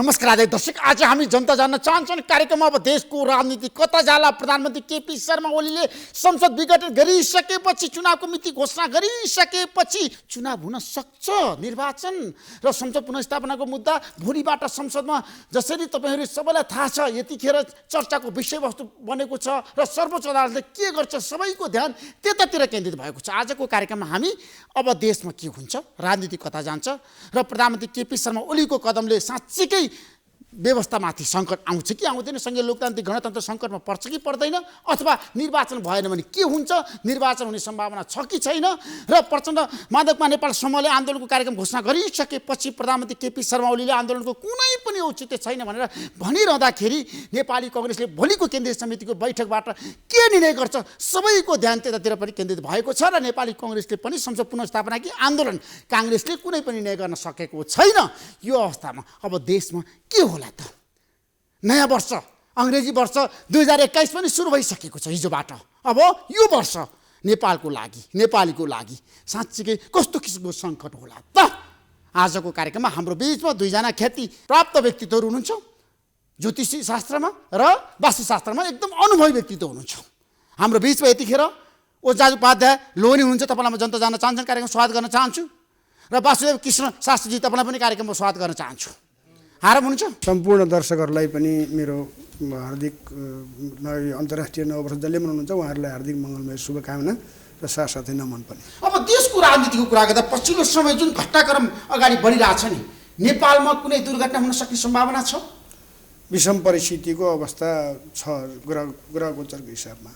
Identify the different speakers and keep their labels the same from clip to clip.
Speaker 1: नमस्कार आदरणीय दर्शक, आज हामी जनता जान्न चाहन्छौँ कार्यक्रममा अब देशको राजनीति कता जाला। प्रधानमन्त्री केपी शर्मा ओलीले संसद विघटन गरिसकेपछि, चुनावको मिति घोषणा गरिसकेपछि चुनाव हुन सक्छ, निर्वाचन र संसद पुनर्स्थापनाको मुद्दा भोलिबाट संसदमा जसरी तपाईहरु सबैलाई थाहा छ यतिखेर चर्चाको विषयवस्तु बनेको छ र सर्वोच्च अदालतले के गर्छ सबैको ध्यान त्यतातिर केन्द्रित भएको छ। आजको कार्यक्रममा हामी अब देशमा के हुन्छ, राजनीति कता जान्छ र प्रधानमन्त्री केपी शर्मा ओलीको कदमले साँच्चै व्यवस्थामाथि सङ्कट आउँछ कि आउँदैन, संघीय लोकतान्त्रिक गणतन्त्र सङ्कटमा पर्छ कि पर्दैन, अथवा निर्वाचन भएन भने के हुन्छ, निर्वाचन हुने सम्भावना छ कि छैन। र प्रचण्ड मादकमा नेपाल समूहले आन्दोलनको कार्यक्रम घोषणा गरिसकेपछि प्रधानमन्त्री केपी शर्मा ओलीले आन्दोलनको कुनै पनि औचित्य छैन भनेर भनिरहँदाखेरि नेपाली कांग्रेसले भोलिको केन्द्रीय समितिको बैठकबाट के निर्णय गर्छ सबैको ध्यान त्यतातिर पनि केन्द्रित भएको छ र नेपाली कांग्रेसले पनि संसद पुनर्स्थापना कि आन्दोलन कांग्रेसले कुनै पनि निर्णय गर्न सकेको छैन। यो अवस्थामा अब देशमा के होला त? नयाँ वर्ष अंग्रेजी वर्ष 2021 पनि सुरु भइसकेको छ हिजोबाट। अब यो वर्ष नेपालको लागि, नेपालीको लागि साँच्चै कस्तो किसिमको सङ्कट होला त? आजको कार्यक्रममा हाम्रो बीचमा दुईजना ख्याति प्राप्त व्यक्तित्वहरू हुनुहुन्छ। ज्योतिषी शास्त्रमा र वास्तुशास्त्रमा एकदम अनुभवी व्यक्तित्व हुनुहुन्छ। हाम्रो बीचमा यतिखेर ओझा उपाध्याय लोहनी हुनुहुन्छ, तपाईँलाई म जनता जान्न चाहन्छन् कार्यक्रम स्वागत गर्न चाहन्छु। र वासुदेव कृष्ण शास्त्रीजी तपाईँलाई पनि कार्यक्रममा स्वागत गर्न चाहन्छु। हारम हुनुहुन्छ।
Speaker 2: सम्पूर्ण दर्शकहरूलाई पनि मेरो हार्दिक अन्तर्राष्ट्रिय नववर्ष जसले मनाउनुहुन्छ उहाँहरूलाई हार्दिक मङ्गलमय शुभकामना र साथसाथै नमन पनि।
Speaker 1: अब देशको राजनीतिको कुरा गर्दा पछिल्लो समय जुन घटनाक्रम अगाडि बढिरहेछ नि, नेपालमा कुनै दुर्घटना हुन सक्ने सम्भावना छ?
Speaker 2: विषम परिस्थितिको अवस्था छ ग्रह गोचरको हिसाबमा।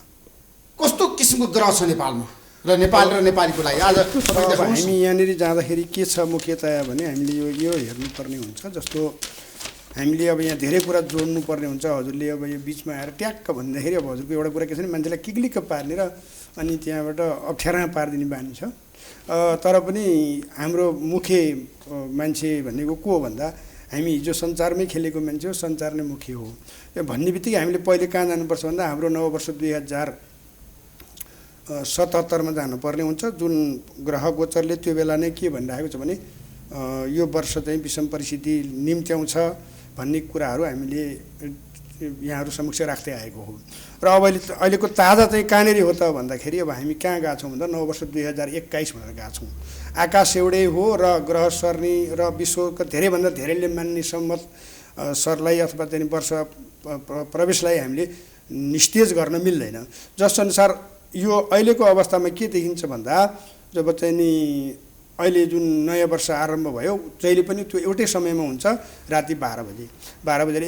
Speaker 1: कस्तो किसिमको ग्रह छ नेपालमा र नेपाल र नेपालीको लागि? आज
Speaker 2: हामी यहाँनिर जाँदाखेरि के छ मुख्यतया भने हामीले यो हेर्नुपर्ने हुन्छ। जस्तो हामीले अब यहाँ धेरै कुरा जोड्नुपर्ने हुन्छ। हजुरले अब यो बिचमा आएर ट्याक्क भन्दाखेरि अब हजुरको एउटा कुरा के छ भने मान्छेलाई किक्लिक्क पार्ने र अनि त्यहाँबाट अप्ठ्यारामा पारिदिने बानी छ। तर पनि हाम्रो मुख्य मान्छे भनेको को हो भन्दा हामी हिजो सञ्चारमै खेलेको मान्छे हो, सञ्चार नै मुख्य हो। यो भन्ने बित्तिकै हामीले पहिले कहाँ जानुपर्छ भन्दा हाम्रो नववर्ष 2077 मा जानुपर्ने हुन्छ। जुन ग्रह गोचरले त्यो बेला नै के भनिरहेको छ भने यो वर्ष चाहिँ विषम परिस्थिति निम्त्याउँछ भन्ने कुराहरू हामीले यहाँहरू समक्ष राख्दै आएको हो। र अब अहिलेको ताजा चाहिँ कहाँनिर हो त भन्दाखेरि अब हामी कहाँ गएको छौँ भन्दा नववर्ष 2021 भनेर गएको छौँ। आकाश एउटै हो र ग्रह सर्नी र विश्वका धेरैभन्दा धेरैले मान्ने सम्मत सरलाई अथवा चाहिँ वर्ष प्रवेशलाई हामीले निस्तेज गर्न मिल्दैन। जसअनुसार यो अहिलेको अवस्थामा के देखिन्छ भन्दा जब चाहिँ नि अहिले जुन नयाँ वर्ष आरम्भ भयो जहिले पनि त्यो एउटै समयमा हुन्छ, राति 12 बजे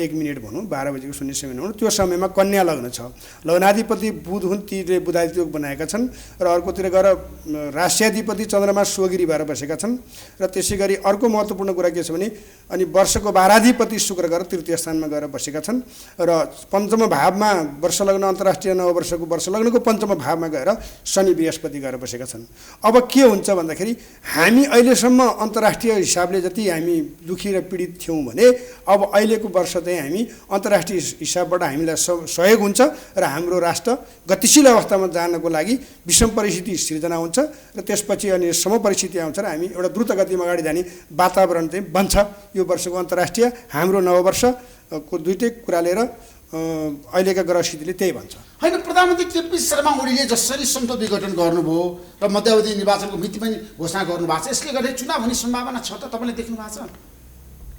Speaker 2: 1 मिनट भनौँ, 12 बजेको 0 समय भनौँ। त्यो समयमा कन्या लग्न छ। लग्नाधिपति बुध हुन्, तीले बुधादियोग बनाएका छन् र अर्कोतिर गएर राष्ट्राधिपति चन्द्रमा स्वगिरी भएर बसेका छन्। र त्यसै गरी अर्को महत्त्वपूर्ण कुरा के छ भने अनि वर्षको भाराधिपति शुक्र गएर तृतीय स्थानमा गएर बसेका छन् र पञ्चम भावमा वर्ष लग्न अन्तर्राष्ट्रिय नववर्षको वर्ष लग्नको पञ्चम भावमा गएर शनि बृहस्पति गएर बसेका छन्। अब के हुन्छ भन्दाखेरि हामी अहिलेसम्म अन्तर्राष्ट्रिय हिसाबले जति हामी दुखी र पीडित थियौँ भने अब अहिलेको वर्ष चाहिँ हामी अन्तर्राष्ट्रिय हिसाबबाट हामीलाई सहयोग हुन्छ र हाम्रो राष्ट्र गतिशील अवस्थामा जानको लागि विषम परिस्थिति सिर्जना हुन्छ र त्यसपछि अनि सम परिस्थिति आउँछ र हामी एउटा द्रुत गतिमा अगाडि जाने वातावरण चाहिँ बन्छ। यो वर्षको अन्तर्राष्ट्रिय हाम्रो नववर्षको दुईटै कुरा लिएर अहिलेका ग्रह स्थितिले त्यही भन्छ।
Speaker 1: होइन, प्रधानमन्त्री केपी शर्मा ओलीले जसरी संसद विघटन गर्नुभयो र मध्यावधि निर्वाचनको मिति पनि घोषणा गर्नुभएको छ, यसले गर्दा चुनाव हुने सम्भावना छ त? तपाईँले देख्नु भएको छ?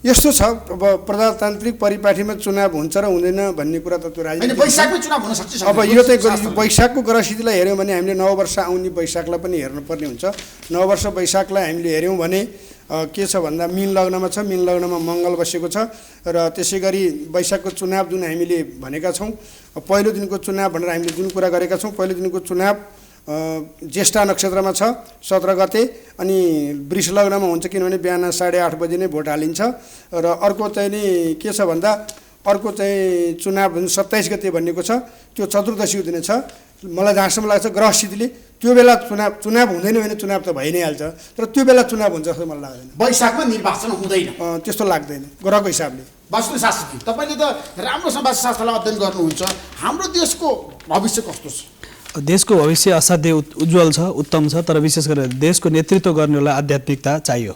Speaker 2: यस्तो छ, अब प्रजातान्त्रिक परिपाटीमा चुनाव हुन्छ र हुँदैन भन्ने कुरा त त्यो राजनीति
Speaker 1: वैशाखमै चुनाव हुन सक्छ।
Speaker 2: अब यो चाहिँ वैशाखको ग्रह स्थितिलाई हेऱ्यौँ भने हामीले नववर्ष आउने वैशाखलाई पनि हेर्नुपर्ने हुन्छ। नववर्ष वैशाखलाई हामीले हेऱ्यौँ भने के छ भन्दा मीन लग्नमा छ, मीन लग्नमा मङ्गल बसेको छ र त्यसै गरी वैशाखको चुनाव जुन हामीले भनेका छौँ, पहिलो दिनको चुनाव भनेर हामीले जुन कुरा गरेका छौँ, पहिलो दिनको चुनाव ज्येष्ठा नक्षत्रमा छ 17 गते अनि वृष लग्नमा हुन्छ, किनभने बिहान 8:30 बजे नै भोट हालिन्छ। र अर्को चाहिँ नि के छ भन्दा अर्को चाहिँ चुनाव 27 गते भन्नेको छ, त्यो चतुर्दशी दिन छ। मलाई जहाँसम्म लाग्छ ग्रह स्थितिले त्यो बेला चुनाव हुँदैन भने चुनाव त भइ नै हाल्छ, तर त्यो बेला चुनाव हुन्छ जस्तो मलाई लाग्दैन।
Speaker 1: वैशाखमा निर्वाचन हुँदैन
Speaker 2: त्यस्तो लाग्दैन ग्रहको हिसाबले।
Speaker 1: वास्तुशास्त्री तपाईँले त राम्रोसँग वास्तुशास्त्रलाई अध्ययन गर्नुहुन्छ, हाम्रो देशको भविष्य कस्तो छ?
Speaker 3: देशको भविष्य असाध्यै उज्जवल छ, उत्तम छ, तर विशेष गरेर देशको नेतृत्व गर्नेलाई आध्यात्मिकता चाहियो।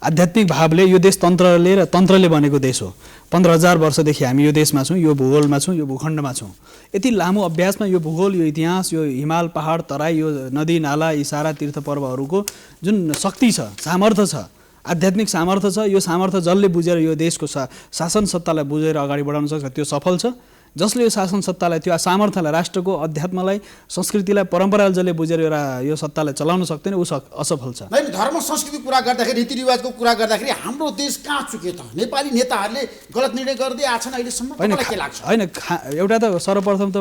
Speaker 3: आध्यात्मिक भावले यो देश तन्त्रले बनेको देश हो। 15,000 वर्षदेखि हामी यो देशमा छौँ, यो भूगोलमा छौँ, यो भूखण्डमा छौँ। यति लामो अभ्यासमा यो भूगोल, यो इतिहास, यो हिमाल, पहाड, तराई, यो नदी, नाला, यी सारा तीर्थ पर्वहरूको जुन शक्ति छ, सामर्थ्य छ, आध्यात्मिक सामर्थ्य छ, यो सामर्थ्य जसले बुझेर यो देशको शासन सत्तालाई बुझेर अगाडि बढाउन सक्छ त्यो सफल छ। जसले यो शासन सत्तालाई, त्यो सामर्थ्यलाई, राष्ट्रको अध्यात्मलाई, संस्कृतिलाई, परम्परालाई जसले बुझेर यो सत्तालाई चलाउन सक्दैन ऊ असफल छ।
Speaker 1: होइन, धर्म संस्कृति कुरा गर्दाखेरि, रीतिरिवाजको कुरा गर्दाखेरि हाम्रो देश कहाँ चुके त? नेपाली नेताहरूले गलत निर्णय गर्दै आछन् अहिलेसम्म। तपाईँलाई के लाग्छ?
Speaker 3: होइन, एउटा त सर्वप्रथम त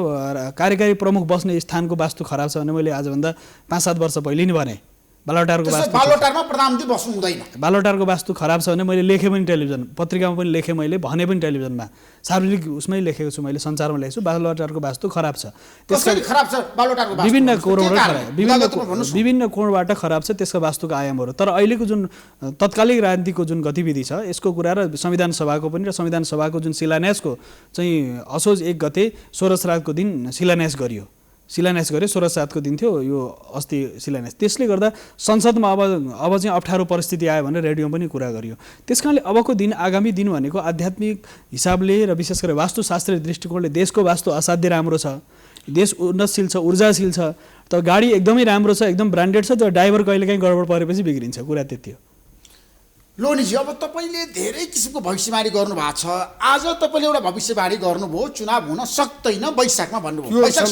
Speaker 3: कार्यकारी प्रमुख बस्ने स्थानको वास्तु खराब छ भने मैले आजभन्दा 5-7 वर्ष पहिले नि भने बालोटारको
Speaker 1: प्रधानमन्त्री बस्नु हुँदैन।
Speaker 3: बालोटारको वास्तु खराब छ भने मैले लेखेँ पनि टेलिभिजन पत्रिकामा पनि लेखेँ, मैले भने पनि टेलिभिजनमा, सार्वजनिक उसमै लेखेको छु, मैले सञ्चारमा लेखेको छु। बालोटारको वास्तु खराब छ,
Speaker 1: त्यसैले खराब छ बालोटारको वास्तु।
Speaker 3: विभिन्न कोणबाट खराब छ त्यसको वास्तुको आयामहरू। तर अहिलेको जुन तत्कालिक राजनीतिको जुन गतिविधि छ यसको कुरा र संविधान सभाको पनि, र संविधान सभाको जुन शिलान्यासको चाहिँ असोज 1 गते 16 श्राद्धको दिन शिलान्यास गर्यो 16 श्राद्धको दिन थियो यो अस्ति शिलान्यास। त्यसले गर्दा संसदमा अब चाहिँ अप्ठ्यारो परिस्थिति आयो भने रेडियोमा पनि कुरा गरियो। त्यस कारणले अबको दिन, आगामी दिन भनेको आध्यात्मिक हिसाबले र विशेष गरी वास्तुशास्त्रीय दृष्टिकोणले देशको वास्तु असाध्य राम्रो छ, देश उन्नतशील छ, ऊर्जाशील छ, त गाडी एकदमै राम्रो छ, एकदम ब्रान्डेड छ, तर ड्राइभर कहिलेकाहीँ गडबड परेपछि बिग्रिन्छ, कुरा त्यति हो।
Speaker 1: लोनीजी, अब तपाईँले धेरै किसिमको भविष्यवाणी गर्नुभएको छ। आज तपाईँले एउटा भविष्यवाणी गर्नुभयो, चुनाव हुन सक्दैन वैशाखमा भन्नुभयो, वैशाख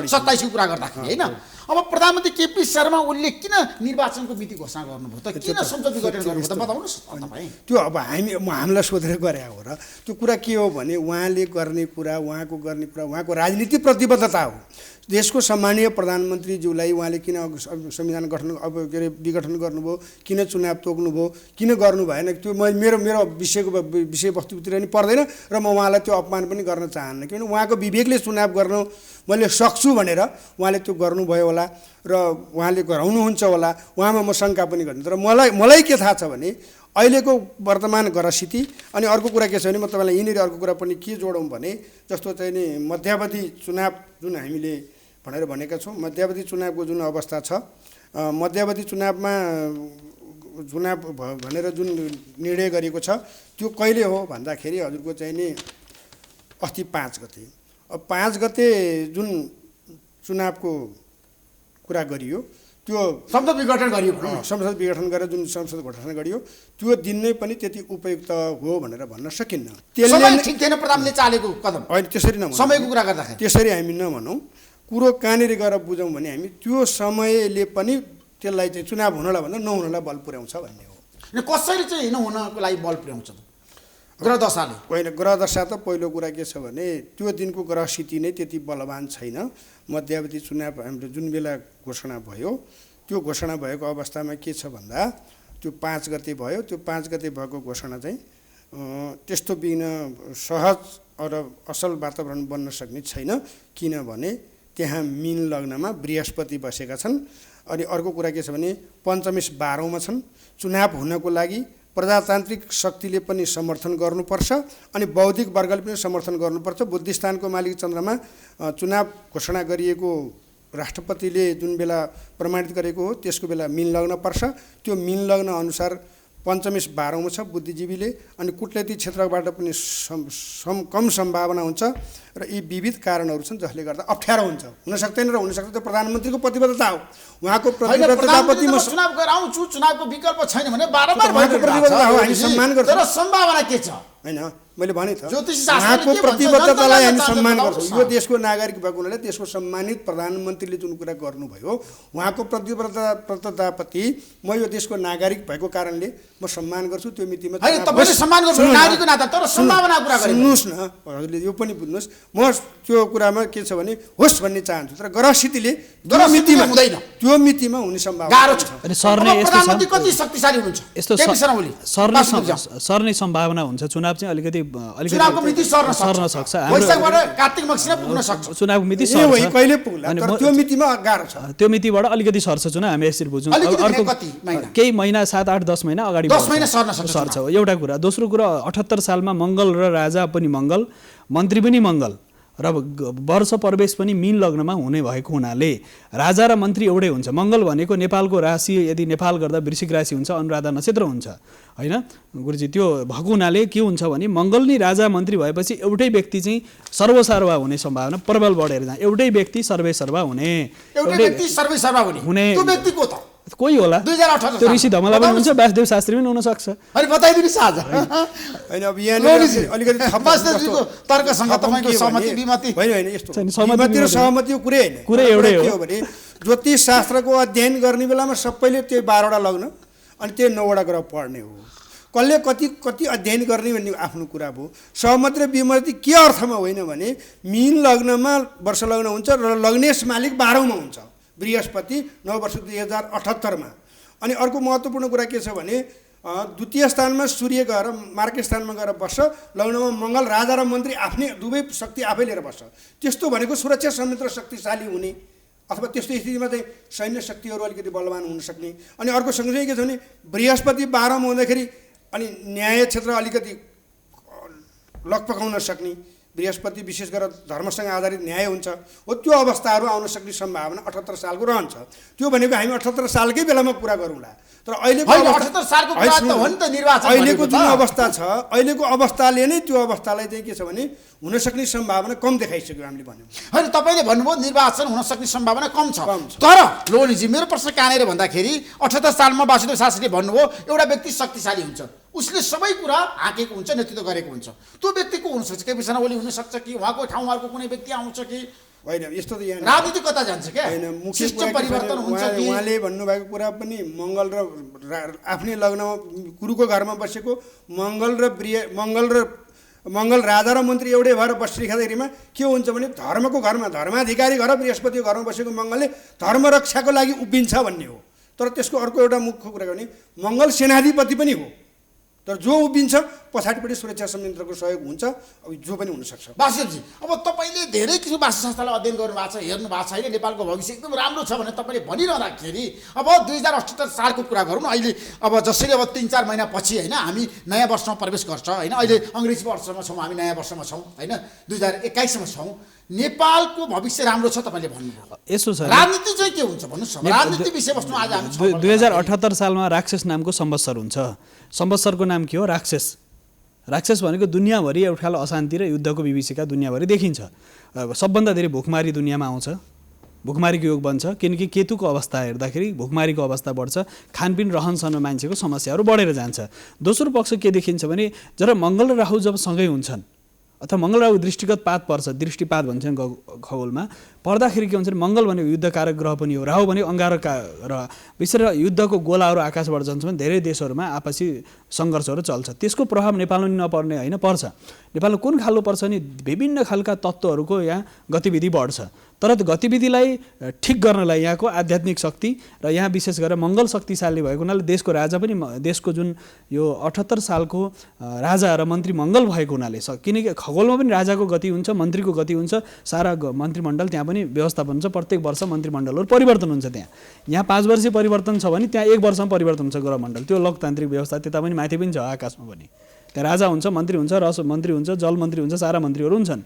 Speaker 1: 27को कुरा गर्दाखेरि होइन। अब प्रधानमन्त्री केपी शर्मा ओलीले किन निर्वाचनको मिति घोषणा गर्नुभयो त? किन संसद विघटन गर्नुभयो त? बताउनुहोस् तपाईँ।
Speaker 2: त्यो अब हामीलाई सोधेर गरे हो र त्यो कुरा के हो भने उहाँले गर्ने कुरा, उहाँको गर्ने कुरा उहाँको राजनीतिक प्रतिबद्धता हो। देशको सम्मानीय प्रधानमन्त्रीज्यूलाई उहाँले किन संविधान गठन के अरे विघटन गर्नुभयो, किन चुनाव तोक्नुभयो, किन गर्नु भएन, त्यो मेरो विषयवस्तुतिर नि पर्दैन र म उहाँलाई त्यो अपमान पनि गर्न चाहन्न। किनभने उहाँको विवेकले चुनाव गर्न मैले सक्छु भनेर उहाँले त्यो गर्नुभयो होला र उहाँले गराउनुहुन्छ होला, उहाँमा म शङ्का पनि गर्छु। तर मलाई के थाहा छ भने अहिलेको वर्तमान गरास्थिति अनि अर्को कुरा के छ भने म तपाईँलाई यहीँनिर अर्को कुरा पनि के जोडौँ भने जस्तो चाहिँ नि मध्यावधि चुनाव जुन हामीले भनेर भनेका छौँ, मध्यावधि चुनावको जुन अवस्था छ, मध्यावधि चुनावमा चुनाव भनेर जुन निर्णय गरिएको छ त्यो कहिले हो भन्दाखेरि हजुरको चाहिँ नि अस्ति 5 गते। अब 5 गते जुन चुनावको कुरा गरियो त्यो
Speaker 1: संसद विघटन गरियो,
Speaker 2: संसद विघटन गरेर जुन संसद घोषणा गरियो त्यो दिन नै पनि त्यति उपयुक्त हो भनेर भन्न सकिन्न।
Speaker 1: त्यसले ठिक थिएन प्रधानले चालेको कदम।
Speaker 2: होइन, त्यसरी नभनौँ,
Speaker 1: समयको कुरा गर्दाखेरि
Speaker 2: त्यसरी हामी नभनौँ। कुरो कहाँनिर गएर बुझौँ भने हामी त्यो समयले पनि त्यसलाई चाहिँ चुनाव हुनलाई भन्दा नहुनलाई बल पुर्याउँछ भन्ने हो।
Speaker 1: कसरी चाहिँ नहुनको लागि बल पुर्याउँछ ग्रह दशाले?
Speaker 2: होइन, ग्रह दशा त पहिलो कुरा के छ भने त्यो दिनको ग्रह स्थिति नै त्यति बलवान छैन। मध्यावधि चुनाव हाम्रो जुन बेला घोषणा भयो त्यो घोषणा भएको अवस्थामा के छ भन्दा त्यो 5 गते भयो। त्यो 5 गते भएको घोषणा चाहिँ त्यस्तो बिना सहज र असल वातावरण बन्न सक्ने छैन, किनभने त्यहाँ मीन लग्नमा बृहस्पति बसेका छन्। अनि अर्को कुरा के छ भने पञ्चमेश 12औँमा छन्। चुनाव हुनको लागि प्रजातान्त्रिक शक्तिले पनि समर्थन गर्नुपर्छ अनि बौद्धिक वर्गले पनि समर्थन गर्नुपर्छ। बुद्धिस्थानको मालिक चन्द्रमा चुनाव घोषणा गरिएको राष्ट्रपतिले जुन बेला प्रमाणित गरेको हो त्यसको बेला मीन लग्न पर्छ। त्यो मीन लग्न अनुसार पञ्चमेश 12औँमा छ बुद्धिजीवीले, अनि कुटनीतिक क्षेत्रबाट पनि कम सम्भावना हुन्छ र यी विविध कारणहरू छन् जसले गर्दा अप्ठ्यारो हुन्छ, हुन सक्दैन र हुनसक्छ। त्यो प्रधानमन्त्रीको प्रतिबद्धता हो, उहाँको प्रतिबद्धताप्रति म
Speaker 1: चुनाव गराउँछु, चुनावको विकल्प छैन भने बारम्बार
Speaker 2: भएको प्रतिबद्धता हो, हामी सम्मान गर्छौँ।
Speaker 1: तर सम्भावना के छ?
Speaker 2: होइन, मैले भने त
Speaker 1: उहाँको
Speaker 2: प्रतिबद्धतालाई हामी सम्मान गर्छौँ। यो देशको नागरिक भएको हुनाले देशको सम्मानित प्रधानमन्त्रीले जुन कुरा गर्नुभयो उहाँको प्रतिबद्धताप्रति म यो देशको नागरिक भएको कारणले म सम्मान गर्छु। त्यो मितिमा
Speaker 1: तपाईँले सम्मान गर्छु नागरिकको नाता, तर सम्भावना कुरा
Speaker 2: सुन्नुहोस् न, हजुरले यो पनि बुझ्नुहोस्। म त्यो कुरामा के छ भने होस् भन्ने चाहन्छु, तर ग्रहस्थितिले त्यो मितिमा हुने सम्भावना
Speaker 1: गाह्रो छ।
Speaker 3: प्रधानमन्त्री
Speaker 1: कति शक्तिशाली हुनुहुन्छ
Speaker 3: यस्तो सर्ने सम्भावना हुन्छ। चुनाव चाहिँ अलिकति
Speaker 1: चुनावको मिति सर्न सक्छ, वैशाखबाट कार्तिक मक्सिरमा पुग्न सक्छ।
Speaker 3: चुनावको मिति सर्छ,
Speaker 2: कहिले पुग्ला, तर त्यो मितिमा गाह्रो छ।
Speaker 3: त्यो मितिबाट अलिकति सर्छ चुनाव, हामी यसरी बुझौँ। अर्को केही महिना 7-8-10 महिना अगाडि
Speaker 1: 10 महिना सर्छ
Speaker 3: एउटा कुरा। दोस्रो कुरा 78 सालमा मङ्गल र राजा पनि मङ्गल, मन्त्री पनि मङ्गल र वर्ष प्रवेश पनि मीन लग्नमा हुने भएको हुनाले राजा र मन्त्री एउटै हुन्छ। मङ्गल भनेको नेपालको राशि, यदि नेपाल गर्दा वृश्चिक राशि हुन्छ, अनुराधा नक्षत्र हुन्छ होइन गुरुजी। त्यो भएको हुनाले के हुन्छ भने मङ्गल नै राजा मन्त्री भएपछि एउटै व्यक्ति चाहिँ सर्वसर्वा हुने सम्भावना प्रबल बढेर जान्छ। एउटै व्यक्ति सर्वेसर्वा हुने,
Speaker 1: एउटै व्यक्ति सर्वेसर्वा हुने त्यो व्यक्ति को त?
Speaker 3: कोही होला,
Speaker 1: 2018
Speaker 3: त्यो ऋषि धमला पनि हुन्छ, वासुदेव शास्त्री पनि हुनसक्छ।
Speaker 1: अनि बताइदिनुहोस् आज।
Speaker 2: होइन अब यहाँ अलिकति
Speaker 1: वासुदेवजीको तर्कसँग तपाईँको सहमति विमति?
Speaker 2: होइन यस्तो सहमति र सहमतिको कुरै होइन,
Speaker 3: कुरै एउटै हो।
Speaker 2: के हो भने ज्योतिष शास्त्रको अध्ययन गर्ने बेलामा सबैले त्यो 12वटा लग्न अनि त्यो 9वटा ग्रह पढ्ने हो। कसले कति अध्ययन गर्ने भन्ने आफ्नो कुरा भयो। सहमति र विमति के अर्थमा होइन भने मीन लग्नमा वर्ष लग्न हुन्छ र लग्नेश मालिक 12औँमा हुन्छ, बृहस्पति 9 वर्ष 2078 अनि अर्को महत्त्वपूर्ण कुरा के छ भने द्वितीय स्थानमा सूर्य गएर मार्के स्थानमा गएर बस्छ, लग्नमा मङ्गल राजा र मन्त्री आफ्नै दुवै शक्ति आफै लिएर बस्छ। त्यस्तो भनेको सुरक्षा समेत र शक्तिशाली हुने अथवा त्यस्तो स्थितिमा चाहिँ सैन्य शक्तिहरू अलिकति बलवान हुन सक्ने। अनि अर्को सँगसँगै के छ भने बृहस्पति 12मा हुँदाखेरि अनि न्याय क्षेत्र अलिकति लक पकाउन सक्ने, बृहस्पति विशेष गरेर धर्मसँग आधारित न्याय हुन्छ हो, त्यो अवस्थाहरू आउन सक्ने सम्भावना 78 सालको रहन्छ। त्यो भनेको हामी 78 सालकै बेलामा कुरा गरौँला। तर अहिलेको
Speaker 1: 78 सालको कुरा त हो नि त, निर्वाचन
Speaker 2: अहिलेको जुन अवस्था छ, अहिलेको अवस्थाले नै त्यो अवस्थालाई चाहिँ के छ भने हुन सक्ने सम्भावना कम देखाइसक्यो हामीले भन्यौँ।
Speaker 1: होइन तपाईँले भन्नुभयो निर्वाचन हुन सक्ने सम्भावना कम छ, तर लोहनीजी मेरो प्रश्न कहाँनिर भन्दाखेरि 78 सालमा वासुदेव शास्त्रीले भन्नुभयो एउटा व्यक्ति शक्तिशाली हुन्छ, उसले सबै कुरा हाँकेको हुन्छ, नेतृत्व गरेको हुन्छ। त्यो व्यक्ति को हुनसक्छ? केपी शर्मा ओली हुनसक्छ कि उहाँको ठाउँहरूको कुनै व्यक्ति आउँछ कि
Speaker 2: होइन? यस्तो त यहाँ
Speaker 1: राजनीति कता जान्छ क्या?
Speaker 2: होइन, मुख्य
Speaker 1: सिस्टम परिवर्तन हुन्छ कि?
Speaker 2: उहाँले भन्नुभएको कुरा पनि मङ्गल र आफ्नै लग्नमा गुरुको घरमा बसेको मङ्गल राजा र मन्त्री एउटै भएर बसिरहेकादेखिमा के हुन्छ भने धर्मको घरमा धर्माधिकारी घर बृहस्पतिको घरमा बसेको मङ्गलले धर्म रक्षाको लागि उभिन्छ भन्ने हो। तर त्यसको अर्को एउटा मुख्य कुरा भने मङ्गल सेनाधिपति पनि हो, तर जो उभिन्छ पछाडिपट्टि सुरक्षा संयन्त्रको सहयोग हुन्छ, अब जो पनि हुनसक्छ।
Speaker 1: वासुदेवजी अब तपाईँले धेरै किसिम वास्तुशास्त्रलाई अध्ययन गर्नुभएको छ, हेर्नु भएको छ होइन, नेपालको भविष्य एकदम राम्रो छ भने तपाईँले भनिरहँदाखेरि अब 2078 सालको कुरा गरौँ न। अहिले अब जसरी अब 3-4 महिना पछि होइन हामी नयाँ वर्षमा प्रवेश गर्छ होइन, अहिले अङ्ग्रेजी वर्षमा छौँ, हामी नयाँ वर्षमा छौँ होइन, 2021मा छौँ। नेपालको भविष्य राम्रो छ तपाईँले भन्नुभयो।
Speaker 3: यसो छ,
Speaker 1: राजनीति चाहिँ के हुन्छ भन्नुहोस् न? राजनीति विषयवस्तु आज हामी
Speaker 3: 2078 सालमा राक्षस नामको संवत्सर हुन्छ। संवत्सरको नाम के हो? राक्षस। राक्षस भनेको दुनियाँभरि एउटा खालको अशान्ति र युद्धको विभीषिका दुनियाँभरि देखिन्छ। सबभन्दा धेरै भुकमारी दुनियाँमा आउँछ, भुकमारीको योग बन्छ, किनकि केतुको अवस्था हेर्दाखेरि भुकमारीको अवस्था बढ्छ, खानपिन रहनसहनमा मान्छेको समस्याहरू बढेर जान्छ। दोस्रो पक्ष के देखिन्छ भने जब मङ्गल र राहु जब सँगै हुन्छन् अथवा मङ्गल राहु दृष्टिगत पात पर्छ, दृष्टिपात भन्छन् खगोलमा, पर्दाखेरि के हुन्छ भने मङ्गल भनेको युद्धकारक ग्रह पनि हो, राहु भनेको अङ्गारक ग्रह। विशेष युद्धको गोलाहरू आकाशबाट जान्छ भने धेरै देशहरूमा आपसी सङ्घर्षहरू चल्छ। त्यसको प्रभाव नेपालमा नपर्ने होइन, पर्छ। नेपालमा कुन खालको पर्छ नि विभिन्न खालका तत्त्वहरूको यहाँ गतिविधि बढ्छ। तर त्यो गतिविधिलाई ठिक गर्नलाई यहाँको आध्यात्मिक शक्ति र यहाँ विशेष गरेर मङ्गल शक्तिशाली भएको हुनाले देशको राजा पनि देशको जुन यो 78 सालको राजा र मन्त्री मङ्गल भएको हुनाले, किनकि खगोलमा पनि राजाको गति हुन्छ, मन्त्रीको गति हुन्छ, सारा मन्त्रीमण्डल त्यहाँ पनि व्यवस्थापन हुन्छ, प्रत्येक वर्ष मन्त्रीमण्डलहरू परिवर्तन हुन्छ। यहाँ 5 वर्षीय परिवर्तन छ भने त्यहाँ 1 वर्षमा परिवर्तन हुन्छ ग्रहमण्डल। त्यो लोकतान्त्रिक व्यवस्था त्यता पनि माथि पनि छ, आकाशमा पनि त्यहाँ राजा हुन्छ, मन्त्री हुन्छ, रस मन्त्री हुन्छ, जल मन्त्री हुन्छ, सारा मन्त्रीहरू हुन्छन्।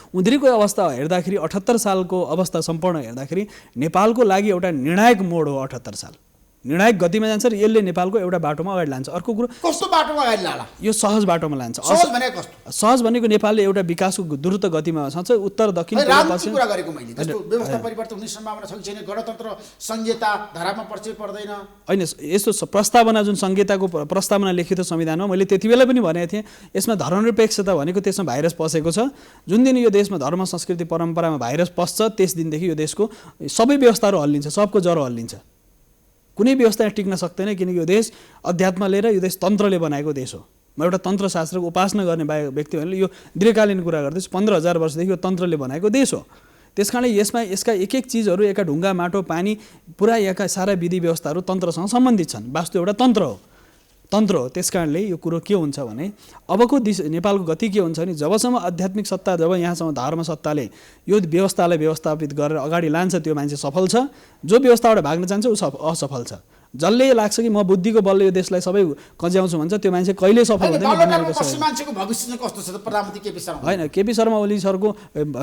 Speaker 3: उनीहरूको अवस्था हेर्दाखेरि 78 सालको अवस्था सम्पूर्ण हेर्दाखेरि नेपालको लागि एउटा निर्णायक मोड हो। 78 साल निर्णायक गतिमा जान्छ र यसले नेपालको एउटा बाटोमा अगाडि लान्छ। अर्को कुरो
Speaker 1: कस्तो बाटोमा अगाडि लाला? यो
Speaker 3: सहज बाटोमा लान्छ।
Speaker 1: सहज भनेको कस्तो?
Speaker 3: सहज भनेको नेपालले एउटा विकासको द्रुत गतिमा छ, उत्तर दक्षिण
Speaker 1: राजनीतिक कुरा गरेको मैले। जस्तो व्यवस्था परिवर्तन हुने सम्भावना छ कि छैन? गणतन्त्र संहिता धारामा पर्छ पर्दैन?
Speaker 3: होइन, यस्तो प्रस्तावना जुन संहिताको प्रस्तावना लेखित संविधानमा मैले त्यति बेला पनि भनेको थिएँ, यसमा धर्मनिरपेक्षता भनेको त्यसमा भाइरस पसेको छ। जुन दिन यो देशमा धर्म संस्कृति परम्परामा भाइरस पस्छ त्यस दिनदेखि यो देशको सबै व्यवस्थाहरू हल्लिन्छ, सबको जरो हल्लिन्छ। कुनै व्यवस्था टिक्न सक्दैन, किनकि यो देश अध्यात्मले र यो देश तन्त्रले बनाएको देश हो। म एउटा तन्त्रशास्त्रको उपासना गर्ने व्यक्ति भनेर यो दीर्घकालीन कुरा गर्दैछु। 15,000 वर्षदेखि यो तन्त्रले बनाएको देश हो। त्यस कारणले यसका एक एक चिजहरू, एका ढुङ्गा माटो पानी पुरा यहाँका सारा विधि व्यवस्थाहरू तन्त्रसँग सम्बन्धित छन्। वास्तु एउटा तन्त्र हो। त्यस कारणले यो कुरो के हुन्छ भने अबको नेपालको गति के हुन्छ भने जबसम्म आध्यात्मिक सत्ता, जब यहाँसम्म धर्म सत्ताले यो व्यवस्थालाई व्यवस्थापित गरेर अगाडि लान्छ त्यो मान्छे सफल छ। जो व्यवस्थाबाट भाग्न चाहन्छ ऊ असफल छ। जसले लाग्छ कि म बुद्धिको बलले यो देशलाई सबै कज्याउँछु भन्छ त्यो मान्छे कहिले सफल हुँदैन दुनियाँको
Speaker 1: पश्चिम
Speaker 3: सबै।
Speaker 1: मान्छेको भविष्य चाहिँ कस्तो छ त प्रधानमन्त्री केपी शर्मा?
Speaker 3: होइन, केपी शर्मा ओली सरको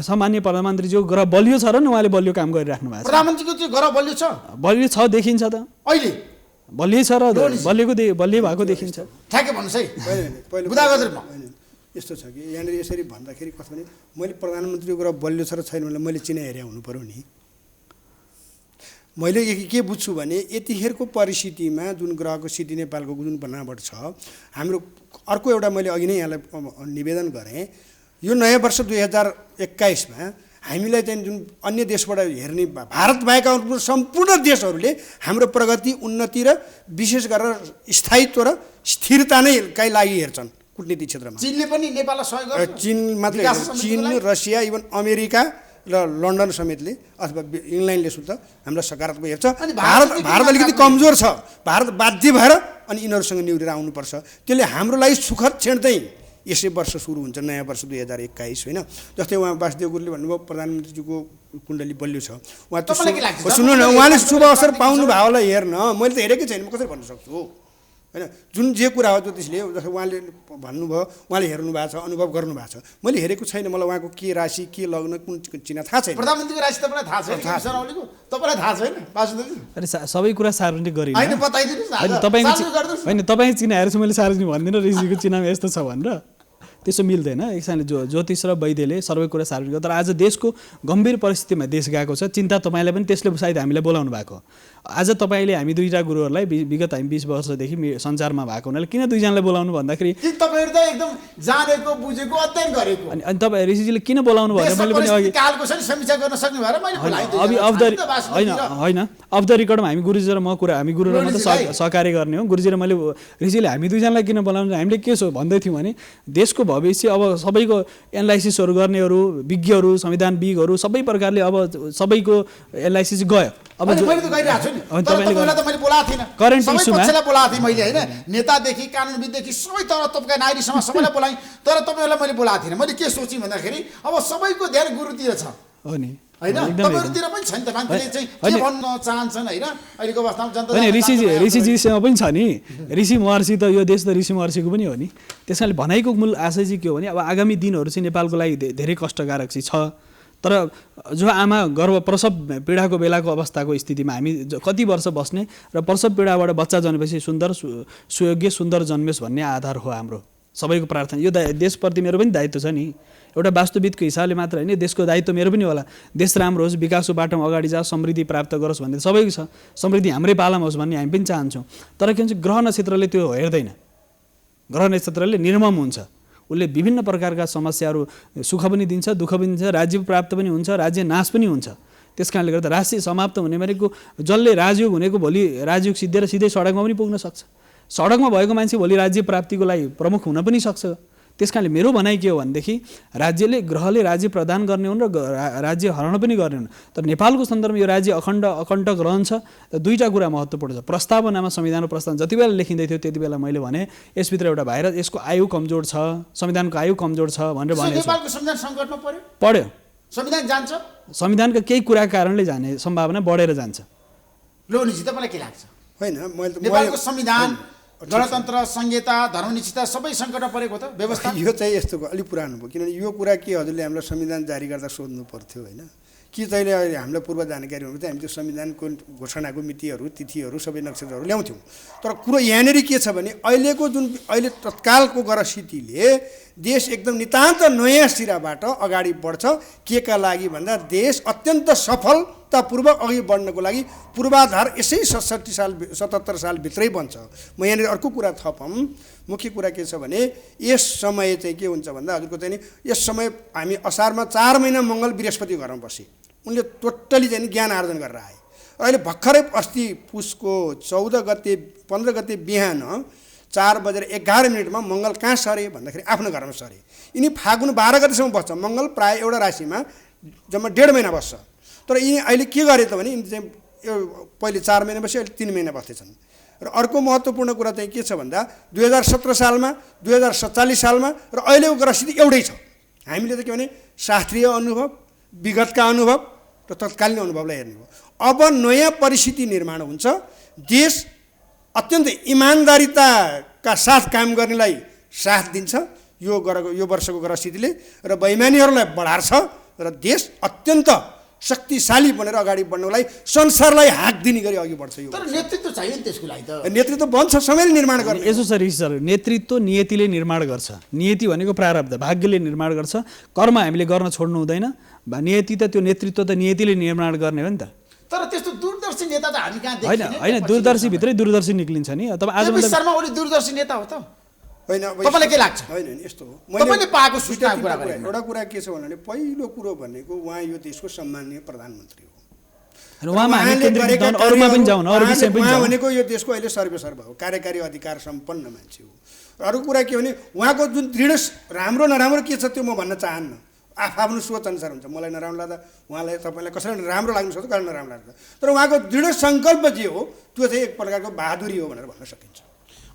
Speaker 3: सामान्य प्रधानमन्त्रीजीको ग्रह बलियो छ र नि उहाँले बलियो काम गरिराख्नु भएको छ।
Speaker 1: प्रधानमन्त्रीको चाहिँ घर बलियो छ
Speaker 3: बलियो छ देखिन्छ त,
Speaker 1: अहिले
Speaker 3: बलियो छ र बलियो भएको देखिन्छ।
Speaker 1: ठ्याक्कै भन्नुहोस् है
Speaker 2: पहिलो
Speaker 1: बुदागजरमा।
Speaker 2: यस्तो छ कि यहाँनिर यसरी भन्दाखेरि कस्तो भने मैले प्रधानमन्त्रीको कुरा बलियो छ र छैन भने मैले चिना हेरे हुनु पऱ्यो नि। मैले के बुझ्छु भने यतिखेरको परिस्थितिमा जुन ग्रहको स्थिति नेपालको जुन बनावट छ, हाम्रो अर्को एउटा मैले अघि नै यहाँलाई निवेदन गरेँ, यो नयाँ वर्ष 2021मा हामीलाई चाहिँ जुन अन्य देशबाट हेर्ने भारत बाहेक सम्पूर्ण देशहरूले हाम्रो प्रगति, उन्नति र विशेष गरेर स्थायित्व र स्थिरता नै काहीँ लागि हेर्छन् कूटनीतिक क्षेत्रमा।
Speaker 1: चीनले पनि नेपाललाई सहयोग गर्छ।
Speaker 2: चीन मात्रै होइन, चीन, रसिया, इभन अमेरिका र लन्डन समेतले अथवा इङ्ल्यान्डले सुद्धा हामीलाई सकारात्मक हेर्छ। भारत अलिकति कमजोर छ, भारत बाध्य भएर अनि यिनीहरूसँग निहुरेर आउनुपर्छ। त्यसले हाम्रो लागि सुखद क्षण चाहिँ यसै वर्ष सुरु हुन्छ, नयाँ वर्ष 2021 होइन। जस्तै उहाँ वासुदेव गुरुङले भन्नुभयो प्रधानमन्त्रीजीको कुण्डली बलियो छ, उहाँ सुन्नु न, उहाँले शुभ अवसर पाउनु भयो होला हेर्न, मैले त हेरेकै छैन, म कसरी भन्न सक्छु होइन। जुन जे कुरा हो ज्योतिषले जस्तो उहाँले भन्नुभयो, उहाँले हेर्नु भएको छ, अनुभव गर्नु भएको छ, मैले हेरेको छैन, मलाई उहाँको के राशि के लग्न कुन चिन्ह थाहा छैन।
Speaker 1: प्रधानमन्त्रीको राशि तपाईँलाई थाहा छैन? तपाईँलाई थाहा छैन वासुदेवजी?
Speaker 3: अरे सबै कुरा सार्वजनिक गरिन
Speaker 1: होइन, बताइदिनुहोस् न।
Speaker 3: होइन, तपाईँ चिनाएर चाहिँ मैले सार्वजनिक भन्दिनँ ऋषिको चिनामा यस्तो छ भनेर, त्यसो मिल्दैन। एक हिसाबले ज्योतिष र वैद्यले सबै कुरा सार्वजनिक। तर आज देशको गम्भीर परिस्थितिमा देश गएको छ, चिन्ता तपाईँलाई पनि त्यसले सायद हामीलाई बोलाउनु भएको। आज तपाईँले हामी दुईवटा गुरुहरूलाई विगत हामी 20 वर्षदेखि सञ्चारमा भएको हुनाले किन दुईजनालाई बोलाउनु भन्दाखेरि
Speaker 1: तपाईँहरू त एकदम जानेको बुझेको अध्ययन गरेको।
Speaker 3: अनि तपाईँ ऋषिजीले किन बोलाउनु भने मैले पनि अघि
Speaker 1: कालको छ नि समीक्षा गर्न सक्ने भएर मैले बोलाइदिएँ।
Speaker 3: होइन अफ द रिकर्डमा हामी गुरुजी र म कुरा हामी गुरु र म त सहकार्य गर्ने हो। गुरुजी र मैले ऋषिले हामी दुईजनालाई किन बोलाउनु, हामीले के भन्दै थियौँ भने देशको भविष्य अब सबैको एनालाइसिसहरू गर्नेहरू, विज्ञहरू, संविधानविदहरू सबै प्रकारले अब सबैको एनालाइसिस गयो। अब
Speaker 1: मैले त गइरहेको छु नि, तपाईँलाई त मैले बोलाएको थिइनँ,
Speaker 3: करेन्ट
Speaker 1: सबै
Speaker 3: इस्युमा
Speaker 1: पक्षलाई बोलाएको थिएँ मैले होइन, नेतादेखि कानुनविददेखि सबै तपाईँका नागरिकसँग सबैलाई बोलाएँ। तर तपाईँहरूलाई मैले बोलाएको थिइनँ। मैले के सोचेँ भन्दाखेरि अब सबैको ध्यान गुरुतिर छ
Speaker 3: हो नि,
Speaker 1: होइन, तपाईँहरूतिर पनि छ नि त, मान्छेले चाहिँ के भन्न चाहन्छन् होइन अहिलेको अवस्थामा जनता।
Speaker 3: ऋषिजीसँग पनि छ नि, ऋषि महर्षि त यो देश त ऋषि महर्षिको पनि हो नि। त्यस कारणले भनाइको मूल आशय चाहिँ के हो भने अब आगामी दिनहरू चाहिँ नेपालको लागि धेरै कष्टकारक चाहिँ छ। तर जो आमा गर्भ प्रसव पीडाको बेलाको अवस्थाको स्थितिमा हामी कति वर्ष बस्ने र प्रसव पीडाबाट बच्चा जन्मेपछि सुन्दर सुयोग्य सुन्दर जन्मेस् भन्ने आधार हो हाम्रो सबैको प्रार्थना। यो देशप्रति मेरो पनि दायित्व छ नि, एउटा वास्तविकको हिसाबले मात्र होइन, देशको दायित्व मेरो पनि होला। देश राम्रो होस्, विकासको बाटोमा अगाडि जाओस्, समृद्धि प्राप्त गरोस् भन्ने सबैको छ। समृद्धि हाम्रै पालामा होस् भन्ने हामी पनि चाहन्छौँ। तर के भन्छ ग्रह नक्षत्रले त्यो हेर्दैन। ग्रह नक्षत्रले निर्मम हुन्छ, उसले विभिन्न प्रकारका समस्याहरू सुख पनि दिन्छ, दुःख पनि दिन्छ, राज्य प्राप्त पनि हुन्छ, राज्य नाश पनि हुन्छ। त्यस कारणले गर्दा राष्ट्रिय समाप्त हुने भनेको जसले राजयोग हुनेको भोलि राजयोग सिद्धेर सिधै सडकमा पनि पुग्न सक्छ। सडकमा भएको मान्छे भोलि राज्य प्राप्तिको लागि प्रमुख हुन पनि सक्छ। त्यस कारणले मेरो भनाइ के हो भनेदेखि राज्यले ग्रहले राज्य प्रदान गर्ने हुन् र राज्य हराउन पनि गर्ने हुन्। तर नेपालको सन्दर्भमा यो राज्य अखण्डक रहन्छ। दुईवटा कुरा महत्त्वपूर्ण छ। प्रस्तावनामा संविधानको प्रस्तावना जति बेला लेखिँदै थियो त्यति बेला मैले भने यसभित्र एउटा भाइरस, यसको आयु कमजोर छ, संविधानको आयु कमजोर छ भनेर भनेको छु।
Speaker 1: नेपालको संविधान सङ्कटमा
Speaker 3: पर्यो,
Speaker 1: संविधान जान्छ,
Speaker 3: संविधानका केही कुराको कारणले जाने सम्भावना बढेर जान्छ।
Speaker 1: लोनिजी तपाईँलाई के लाग्छ?
Speaker 2: होइन,
Speaker 1: नेपालको संविधान, गणतन्त्र, संहिता, धर्मनिश्चितता सबै सङ्कटमा परेको त व्यवस्था?
Speaker 2: यो चाहिँ यस्तो अलि पुरानो भयो, किनभने यो कुरा के हजुरले हामीलाई संविधान जारी गर्दा सोध्नु पर्थ्यो होइन कि तैँले अहिले हामीलाई पूर्व जानकारी हुनु त हामी त्यो संविधानको घोषणाको मितिहरू, तिथिहरू, सबै नक्षत्रहरू ल्याउँथ्यौँ। तर कुरो यहाँनिर के छ भने अहिले तत्कालको गरस्थितिले देश एकदम नितान्त नयाँ सिराबाट अगाडि बढ्छ। के का लागि भन्दा देश अत्यन्त सफलतापूर्वक अघि बढ्नको लागि पूर्वाधार यसै 77 सालभित्रै बन्छ। म यहाँनिर अर्को कुरा थपौँ, मुख्य कुरा के छ भने यस समय चाहिँ के हुन्छ भन्दा हजुरको चाहिँ नि यस समय हामी असारमा 4 महिना मङ्गल बृहस्पति घरमा बसे, उनले टोटली चाहिँ ज्ञान आर्जन गरेर आए। अहिले भर्खरै अस्ति पुसको 14 गते 15 गते बिहान 4:11 मङ्गल कहाँ सरे भन्दाखेरि आफ्नो घरमा सरे। यिनी फागुन 12 गतेसम्म बस्छ। मङ्गल प्रायः एउटा राशिमा जम्मा 1.5 महिना बस्छ। तर यिनी अहिले के गरे त भने यिनी चाहिँ पहिले 4 महिना बस्यो, अहिले 3 महिना बस्दैछन्। र अर्को महत्त्वपूर्ण कुरा चाहिँ के छ भन्दा 2017 सालमा 2047 सालमा र अहिलेको ग्रहस्थिति एउटै छ। हामीले त के भने शास्त्रीय अनुभव, विगतका अनुभव र तत्कालीन अनुभवलाई हेर्ने हो। अब नयाँ परिस्थिति निर्माण हुन्छ, देश अत्यन्त इमान्दारिताका साथ काम गर्नेलाई साथ दिन्छ यो वर्षको ग्रह स्थितिले, र बेइमानीहरूलाई बढार्छ र देश अत्यन्त शक्तिशाली बनेर अगाडि बढ्नलाई संसारलाई हाक दिने गरी अघि बढ्छ। यो
Speaker 1: तर नेतृत्व चाहियो नि त्यसको लागि त।
Speaker 2: नेतृत्व बन्छ समयले निर्माण गर्ने।
Speaker 3: यसो छ ऋषि सर, नेतृत्व नियतिले निर्माण गर्छ। नियति भनेको प्रारब्ध, भाग्यले निर्माण गर्छ। कर्म हामीले गर्न छोड्नु हुँदैन। नियति त त्यो नेतृत्व त नियतिले निर्माण गर्ने हो नि त।
Speaker 1: तर त्यस्तो दूरदर्शी नेता त हामी कहाँ
Speaker 3: होइन होइन, दूरदर्शी भित्रै दूरदर्शी निक्लिन्छ नि। तपाईँ आज
Speaker 1: केपी शर्मा ओली दूरदर्शी नेता हो त?
Speaker 2: होइन,
Speaker 1: तपाईँलाई के लाग्छ?
Speaker 2: होइन यस्तो हो,
Speaker 1: तपाईँले पाएको सूचनाको कुरा गरेँ।
Speaker 2: एउटा कुरा के छ भने पहिलो कुरो भनेको उहाँ यो देशको सम्माननीय प्रधानमन्त्री हो।
Speaker 3: उहाँमा हामी केन्द्रित हुन, अरूमा पनि जाउँ, अरू विषय पनि
Speaker 2: उहाँ
Speaker 3: जाउँ।
Speaker 2: भनेको यो देशको अहिले सर्वेसर्वा हो, कार्यकारी अधिकार सम्पन्न मान्छे हो। अरू कुरा के भने उहाँको जुन दृढ राम्रो नराम्रो के छ त्यो म भन्न चाहन्न। आफ्नो सोच अनुसार हुन्छ। मलाई नराम्रो लाग्दा उहाँलाई तपाईँलाई कसैलाई राम्रो लाग्नु सक्छ, कसैलाई नराम्रो लाग्छ। तर उहाँको दृढ सङ्कल्प जे हो त्यो चाहिँ एक प्रकारको बहादुरी हो भनेर भन्न सकिन्छ।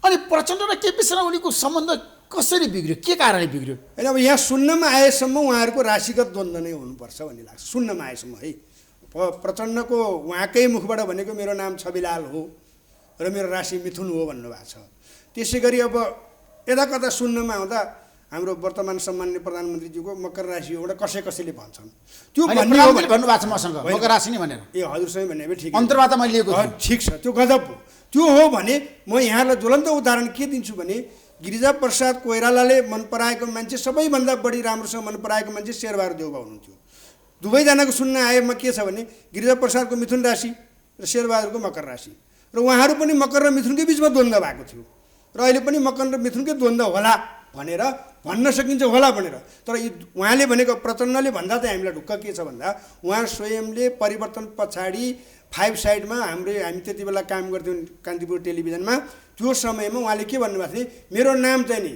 Speaker 1: अनि प्रचण्ड र केपी शर्मा ओलीको सम्बन्ध कसरी बिग्रियो, के कारणले बिग्रियो?
Speaker 2: होइन, अब यहाँ सुन्नमा आएसम्म उहाँहरूको राशिगत द्वन्द्व नै हुनुपर्छ भन्ने लाग्छ। सुन्नमा आएसम्म है, प्रचण्डको उहाँकै मुखबाट भनेको मेरो नाम छविलाल हो र मेरो राशि मिथुन हो भन्नुभएको छ। त्यसै गरी अब यता कता सुन्नमा आउँदा हाम्रो वर्तमान सम्माननीय प्रधानमन्त्रीज्यूको मकर राशि हो एउटा कसैले भन्छन्। त्यो भन्ने हो
Speaker 1: भन्नुभएको छ मसँग मकर राशि नै भनेर।
Speaker 2: ए हजुरसँग भने ठिक,
Speaker 1: अन्तर्वार्ता मैले लिएको छु।
Speaker 2: ठिक छ, त्यो गजब हो। त्यो हो भने म यहाँलाई ज्वलन्त उदाहरण के दिन्छु भने गिरिजा प्रसाद कोइरालाले मन पराएको मान्छे, सबैभन्दा बढी राम्रोसँग मन पराएको मान्छे शेरबहादुर देउबा हुनुहुन्थ्यो। दुवैजनाको सुन्न आएमा के छ भने गिरिजा प्रसादको मिथुन राशि र शेरबहादुरको मकर राशि, र उहाँहरू पनि मकर र मिथुनकै बिचमा द्वन्द्व भएको थियो, र अहिले पनि मकर र मिथुनकै द्वन्द्व होला भनेर भन्न सकिन्छ, होला भनेर। तर उहाँले भनेको प्रचण्डले भन्दा चाहिँ हामीलाई ढुक्क के छ भन्दा उहाँ स्वयंले परिवर्तन पछाडि 5 साइडमा हामी त्यति बेला काम गर्थ्यौँ कान्तिपुर टेलिभिजनमा। त्यो समयमा उहाँले के भन्नुभएको थियो, मेरो नाम चाहिँ नि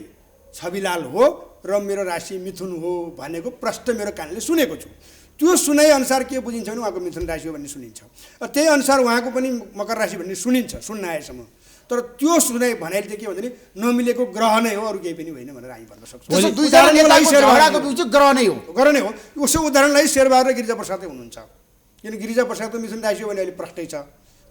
Speaker 2: छविलाल हो र मेरो राशि मिथुन हो भनेको प्रष्ट मेरो कानले सुनेको छु। त्यो सुनाइ अनुसार के बुझिन्छ भने उहाँको मिथुन राशि हो भन्ने सुनिन्छ, त्यही अनुसार उहाँको पनि मकर राशि भन्ने सुनिन्छ सुन्न आएसम्म। तर त्यो सुनाइ भनाइले चाहिँ के भन्छ भने नमिलेको ग्रह नै हो, अरू केही पनि होइन भनेर हामी भन्न सक्छौँ।
Speaker 1: दुईजना नेताको झगडाको बीच ग्रह नै हो,
Speaker 2: ग्रह नै हो। उसो उदाहरणलाई शेरबहादुर र गिरिजा प्रसादै हुनुहुन्छ। किन गिरिजा प्रसादको मिथुन राशि हो भने अहिले प्रष्टै छ।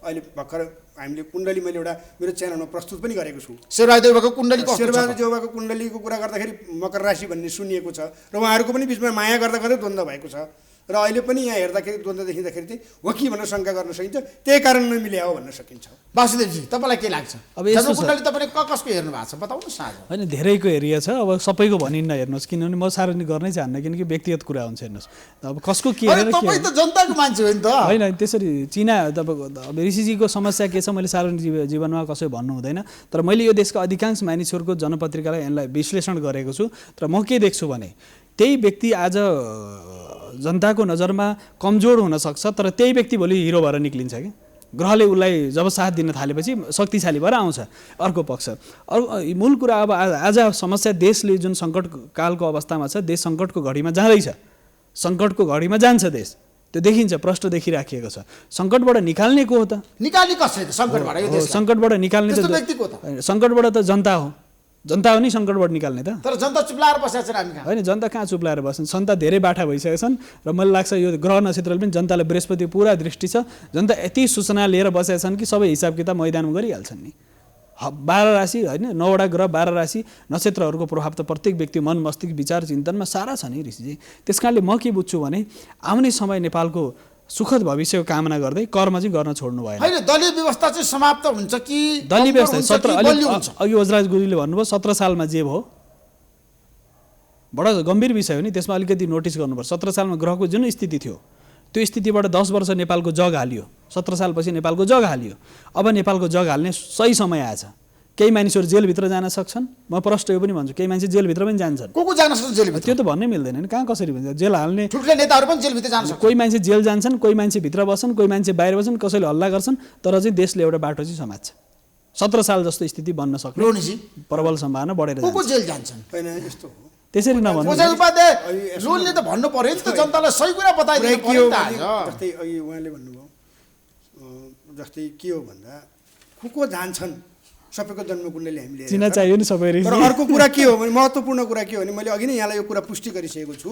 Speaker 2: अहिले भर्खर हामीले कुण्डली मैले एउटा मेरो च्यानलमा प्रस्तुत पनि गरेको छु।
Speaker 1: शेरबहादुर देउबाको कुण्डलीको कुरा गर्दाखेरि मकर राशि भन्ने सुनिएको छ, र उहाँहरूको पनि बिचमा माया गर्दा गर्दै द्वन्द्व भएको छ, र अहिले पनि यहाँ हेर्दाखेरि द्वन्द्व देखिँदाखेरि चाहिँ हो कि भनेर शङ्का गर्न सकिन्छ। त्यही कारण नमिले हो भन्न सकिन्छ। वासुदेवजी तपाईँलाई के लाग्छ?
Speaker 3: अब यस्तो छ,
Speaker 1: कुण्डली तपाईँले कसको हेर्नु भएको छ बताउनुहोस् न आज।
Speaker 3: होइन, धेरैको एरिया छ। अब सबैको भनिन्न हेर्नुहोस्, किनभने म सार्वजनिक गर्नै चाहन्न, किनकि व्यक्तिगत कुरा हुन्छ। हेर्नुहोस्, अब कसको के
Speaker 1: तपाईँ त जनताको मान्छे हो नि त।
Speaker 3: होइन, त्यसरी चिना तपाईँको अब ऋषिजीको समस्या के छ मैले सार्वजनिक जीवनमा कसै भन्नु हुँदैन। तर मैले यो देशको अधिकांश मानिसहरूको जनपत्रिकालाई यसलाई विश्लेषण गरेको छु। तर म के देख्छु भने त्यही व्यक्ति आज जनताको नजरमा कमजोर हुनसक्छ, तर त्यही व्यक्ति भोलि हिरो भएर निक्लिन्छ कि ग्रहले उसलाई जब साथ दिन थालेपछि शक्तिशाली भएर आउँछ। अर्को पक्ष मूल कुरा अब आज समस्या देशले जुन सङ्कटकालको अवस्थामा छ, देश सङ्कटको घडीमा जाँदैछ, सङ्कटको घडीमा जान्छ देश, त्यो देखिन्छ, प्रष्ट देखिराखिएको छ। सङ्कटबाट निकाल्ने को हो त?
Speaker 1: निकाल्ने कसले त सङ्कटबाट? यो देशलाई
Speaker 3: सङ्कटबाट निकाल्ने त
Speaker 1: व्यक्ति को त?
Speaker 3: सङ्कटबाट त जनता हो। जनता हो नि सङ्कटबाट निकाल्ने त।
Speaker 1: तर जनता चुप्लाएर बसेको छ हामी कहाँ?
Speaker 3: होइन, जनता कहाँ चुप्लाएर बस्छन्? जनता धेरै बाठा भइसकेका छन्, र मलाई लाग्छ यो ग्रह नक्षत्रले पनि जनतालाई बृहस्पति पुरा दृष्टि छ। जनता यति सूचना लिएर बसेका छन् कि सबै हिसाब किताब मैदानमा गरिहाल्छन् नि। 12 राशि होइन, 9वटा ग्रह 12 राशि नक्षत्रहरूको प्रभाव त प्रत्येक व्यक्ति मन मस्तिष्क विचार चिन्तनमा सारा छ नि ऋषिजी। त्यस कारणले म के बुझ्छु भने आउने समय नेपालको सुखद भविष्यको कामना गर्दै कर्म चाहिँ गर्न छोड्नु भएन।
Speaker 1: होइन, दलीय व्यवस्था चाहिँ समाप्त हुन्छ कि
Speaker 3: दलीय व्यवस्था 17 अघि वज्रराज गुरुङले भन्नुभयो 17 सालमा जे भयो, बडा गम्भीर विषय हो नि, त्यसमा अलिकति नोटिस गर्नुपर्छ। 17 सालमा ग्रहको जुन स्थिति थियो त्यो स्थितिबाट 10 वर्ष नेपालको जग हालियो। 17 सालपछि नेपालको जग हालियो। अब नेपालको जग हाल्ने सही समय आएछ। केही मानिसहरू जेलभित्र जान सक्छन्, म प्रष्ट यो पनि भन्छु, केही मान्छे जेलभित्र पनि जान्छन्।
Speaker 1: को जान सक्छ जेलभित्र?
Speaker 3: त्यो त भन्नै मिल्दैन नि, कहाँ कसरी भन्छ? जेल हाल्ने
Speaker 1: ठुल्ठुला नेताहरू पनि जेलभित्र जान सक्छन्।
Speaker 3: कोही मान्छे जेल जान्छन्, कोही मान्छे भित्र बस्छन्, कोही मान्छे बाहिर बस्छन्, कसैले हल्ला गर्छन्, तर चाहिँ देशले एउटा बाटो चाहिँ समात्छ। 17 साल जस्तो स्थिति बन्न सक्ने प्रबल सम्भावना बढेर
Speaker 1: जान्छ। को जेल जान्छन्?
Speaker 2: होइन, यस्तो हो।
Speaker 3: त्यसरी नभन्नु।
Speaker 1: लोनले त भन्नु पर्यो नि त, जनतालाई सही कुरा बताइदिनु पर्यो नि त।
Speaker 2: जस्तै अघि उहाँले भन्नुभयो, जस्तै के हो भन्दा को जान्छन्, सबैको जन्मकुण्डली हामीले
Speaker 3: चिना चाहियो नि सबै।
Speaker 2: तर अर्को कुरा के हो भने महत्त्वपूर्ण कुरा के हो भने मैले अघि नै यहाँलाई यो कुरा पुष्टि गरिसकेको छु।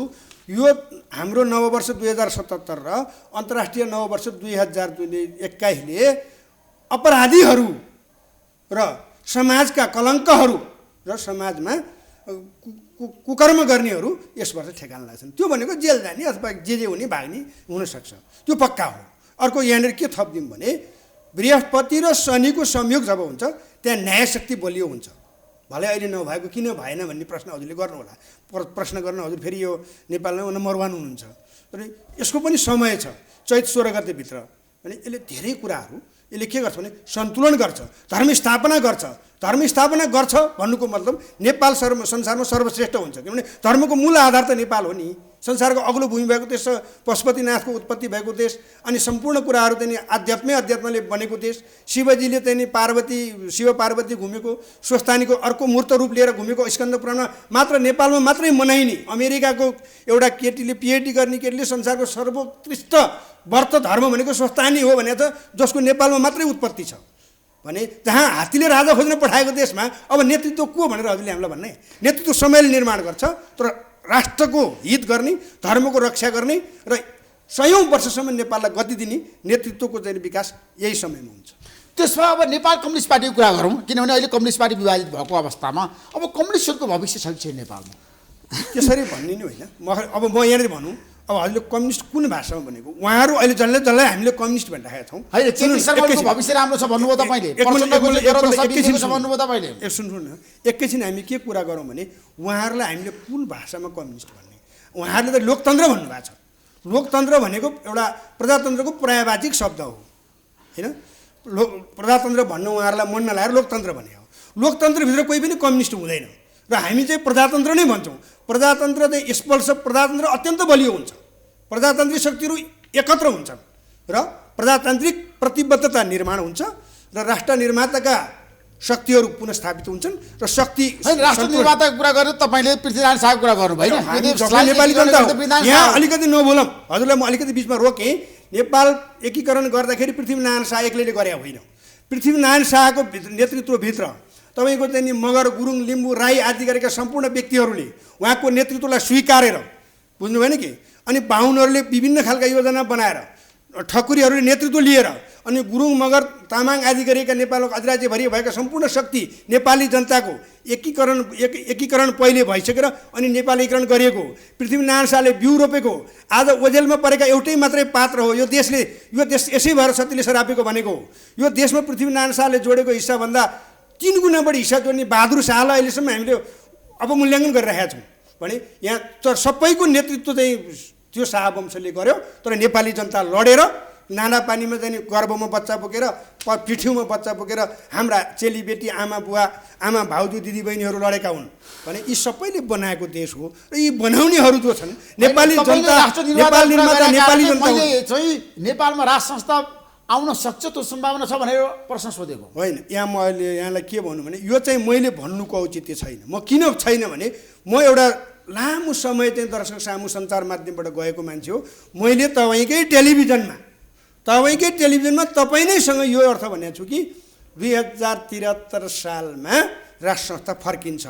Speaker 2: यो हाम्रो नववर्ष 2077 र अन्तर्राष्ट्रिय नववर्ष 2021 ले अपराधीहरू र समाजका कलङ्कहरू र समाजमा कुकर्म गर्नेहरू यस वर्ष ठेगान लाग्छन्। त्यो भनेको जेल जाने अथवा जे हुने भाग्ने हुनसक्छ, त्यो पक्का हो। अर्को यहाँनिर के थपिदिउँ भने बृहस्पति र शनिको संयोग जब हुन्छ त्यहाँ न्याय शक्ति बलियो हुन्छ। भले अहिले नभएको किन भएन भन्ने प्रश्न हजुरले गर्नु होला। प्रश्न गर्न हजुर फेरि यो नेपालमा नम्बर 1 हुनुहुन्छ। तर यसको पनि समय छ, चैत 16 गतेभित्र। अनि यसले धेरै कुराहरू यसले के गर्छ भने सन्तुलन गर्छ, धर्म स्थापना गर्छ। धर्म स्थापना गर्छ भन्नुको मतलब नेपाल संसारमा सर्वश्रेष्ठ हुन्छ। किनभने धर्मको मूल आधार त नेपाल हो नि। संसारको अग्लो भूमि भएको देश, पशुपतिनाथको उत्पत्ति भएको देश, अनि सम्पूर्ण कुराहरू चाहिँ अध्यात्मले बनेको देश। शिवजीले चाहिँ शिव पार्वती घुमेको, स्वस्थानीको अर्को मूर्त रूप लिएर घुमेको स्कन्द पुराणमा मात्र नेपालमा मात्रै मनाइने। अमेरिकाको एउटा केटीले PhD गर्ने केटीले संसारको सर्वोत्कृष्ट व्रत धर्म भनेको स्वस्थानी हो भने त जसको नेपालमा मात्रै उत्पत्ति छ भने जहाँ हात्तीले राजा खोज्न पठाएको देशमा अब नेतृत्व को भनेर हजुरले हामीलाई भन्ने। नेतृत्व समयले निर्माण गर्छ, तर राष्ट्रको हित गर्ने, धर्मको रक्षा गर्ने र सयौँ वर्षसम्म नेपाललाई गति दिने नेतृत्वको चाहिँ विकास यही समयमा हुन्छ।
Speaker 1: त्यसमा अब नेपाल कम्युनिस्ट पार्टीको कुरा गरौँ, किनभने अहिले कम्युनिस्ट पार्टी विभाजित भएको अवस्थामा अब कम्युनिस्टहरूको भविष्य छ कि छैन नेपालमा?
Speaker 2: त्यसरी भन्ने नि होइन। अब म यहाँनिर भनौँ, अब हजुरले कम्युनिस्ट कुन भाषामा भनेको? उहाँहरू अहिले जसलाई हामीले कम्युनिस्ट भनिरहेका छौँ।
Speaker 1: भविष्य राम्रो छ भन्नुभयो तपाईँले, भन्नुभयो तपाईँले।
Speaker 2: सुन्नु न, एकैछिन हामी के कुरा गरौँ भने उहाँहरूलाई हामीले कुन भाषामा कम्युनिस्ट भन्ने? उहाँहरूले त लोकतन्त्र भन्नुभएको छ। लोकतन्त्र भनेको एउटा प्रजातन्त्रको पर्यायवाचिक शब्द हो होइन। प्रजातन्त्र भन्नु उहाँहरूलाई मन नलाएर लोकतन्त्र भने हो। लोकतन्त्रभित्र कोही पनि कम्युनिस्ट हुँदैन र हामी चाहिँ प्रजातन्त्र नै भन्छौँ। प्रजातन्त्र चाहिँ स्पल्स प्रजातन्त्र अत्यन्त बलियो हुन्छ। प्रजातान्त्रिक शक्तिहरू एकत्र हुन्छन् र प्रजातान्त्रिक प्रतिबद्धता निर्माण हुन्छ र राष्ट्र निर्माताका शक्तिहरू पुनस्थापित हुन्छन् र शक्ति
Speaker 1: राष्ट्र निर्माताको कुरा गरेर तपाईँले पृथ्वीनारायण शाहको कुरा गर्नु भएन।
Speaker 2: नेपाली जनता यहाँ अलिकति नबोलौँ, हजुरलाई म अलिकति बिचमा रोकेँ। नेपाल एकीकरण गर्दाखेरि पृथ्वीनारायण शाह एक्लैले गरे होइन। पृथ्वीनारायण शाहको नेतृत्वभित्र तपाईँको चाहिँ नि मगर, गुरुङ, लिम्बू, राई आदि गरेका सम्पूर्ण व्यक्तिहरूले उहाँको नेतृत्वलाई स्वीकारेर, बुझ्नु भएन कि, अनि बाहुनहरूले विभिन्न खालका योजना बनाएर, ठकुरीहरूले नेतृत्व लिएर, अनि गुरुङ, मगर, तामाङ आदि गरेका नेपालको अधिराज्यभरि भएका सम्पूर्ण शक्ति नेपाली जनताको एकीकरण पहिले भइसकेर अनि नेपाल एकीकरण गरिएको। पृथ्वीनारायण शाहले बिउ रोपेको आज ओझेलमा परेका एउटै मात्रै पात्र हो। यो देश यसै भएर सतीले सरापेको भनेको हो। यो देशमा पृथ्वीनारायण शाहले जोडेको हिस्साभन्दा 3 गुणा बढी हिस्सा जोड्ने बहादुर शाहलाई अहिलेसम्म हामीले अवमूल्याङ्कन गरिरहेका छौँ भने यहाँ सबैको नेतृत्व चाहिँ त्यो शाहवंशले गर्यो। तर नेपाली जनता लडेर नाना पानीमा चाहिँ गर्भमा बच्चा बोकेर, पिठ्यौमा बच्चा बोकेर हाम्रा चेलीबेटी, आमा बुवा, आमा भाउजू, दिदीबहिनीहरू लडेका हुन् भने यी सबैले बनाएको देश हो। र यी बनाउनेहरू जो छन् नेपाली जनता, नेपाल निर्माता नेपाली जनता
Speaker 1: चाहिँ नेपालमा राज संस्था आउन सक्छ, त्यो सम्भावना छ भनेर प्रश्न सोधेको
Speaker 2: होइन। यहाँ म अहिले यहाँलाई के भन्नु भने यो चाहिँ मैले भन्नुको औचित्य छैन। म किन छैन भने म एउटा लामो समय चाहिँ दर्शक सामु सञ्चार माध्यमबाट गएको मान्छे हो। मैले तपाईँकै टेलिभिजनमा तपाईँ नैसँग यो अर्थ भनेको छु कि 2073 सालमा राष्ट्र संस्था फर्किन्छ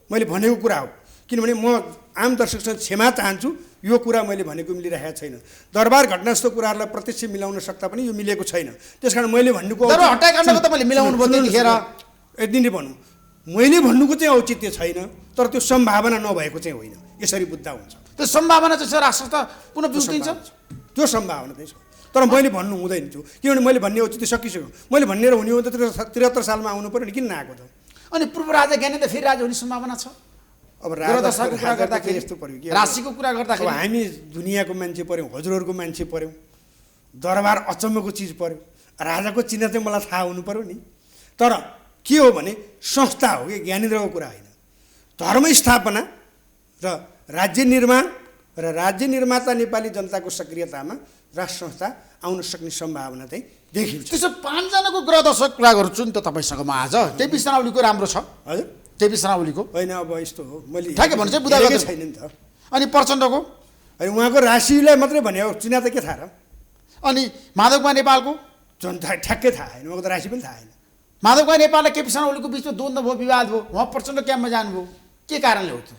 Speaker 2: मैले भनेको कुरा हो। किनभने म आम दर्शकसँग क्षमा चाहन्छु, यो कुरा मैले भनेको मिलिरहेको छैन। दरबार घटना जस्तो कुराहरूलाई प्रत्यक्ष मिलाउन सक्दा पनि यो मिलेको छैन। त्यसकारण मैले भन्नुको यति भनौँ, मैले भन्नुको चाहिँ औचित्य छैन, तर त्यो सम्भावना नभएको चाहिँ होइन। यसरी बुझ्दा हुन्छ।
Speaker 1: त्यो सम्भावना चाहिँ राष्ट्र संस्था पुनः बिउतिन्छ,
Speaker 2: त्यो सम्भावना चाहिँ छ। तर मैले भन्नु हुँदैन थियो, किनभने मैले भन्ने औचित्य सकिसक्यो। मैले भन्ने र हुने हो त 73 सालमा आउनु पर्यो नि, किन नआएको त?
Speaker 1: अनि पूर्व राजा ज्ञानेन्द्र फेरि राजा हुने सम्भावना छ।
Speaker 2: अब राजाको कुरा गर्दाखेरि यस्तो पर्यो कि
Speaker 1: राशिको कुरा गर्दाखेरि
Speaker 2: हामी दुनियाँको मान्छे पऱ्यौँ, हजुरहरूको मान्छे पऱ्यौँ, दरबार अचम्मको चिज पऱ्यो, राजाको चिन्ह चाहिँ मलाई थाहा हुनु पऱ्यो नि। तर के हो भने संस्था हो कि ज्ञानेन्द्रको कुरा होइन। धर्म स्थापना र राज्य निर्माण र राज्य निर्माता नेपाली जनताको सक्रियतामा राष्ट्र संस्था आउन सक्ने सम्भावना चाहिँ देखिन्छ।
Speaker 1: त्यसो 5 जनाको ग्रह दशक कुरा गर्छु नि त तपाईँसँग म आज। त्यही विषयावलीको राम्रो छ
Speaker 2: हजुर,
Speaker 1: त्यही विषयावलीको
Speaker 2: होइन। अब यस्तो हो, मैले
Speaker 1: ठ्याक्कै भने चाहिँ बुझा गरेको
Speaker 2: छैन नि त।
Speaker 1: अनि प्रचण्डको
Speaker 2: अनि उहाँको राशिलाई मात्रै भने हो, चिना त के थाहा र?
Speaker 1: अनि माधवकुमार नेपालको
Speaker 2: झन् ठ्याक्कै थाहा होइन, उहाँको त राशि पनि थाहा होइन।
Speaker 1: माधवकुमार नेपाल र केपी शर्मा ओलीको बिचमा द्वन्द्व भयो, विवाद भयो, उहाँ प्रचण्ड क्याम्पमा जानुभयो, के कारणले हो त?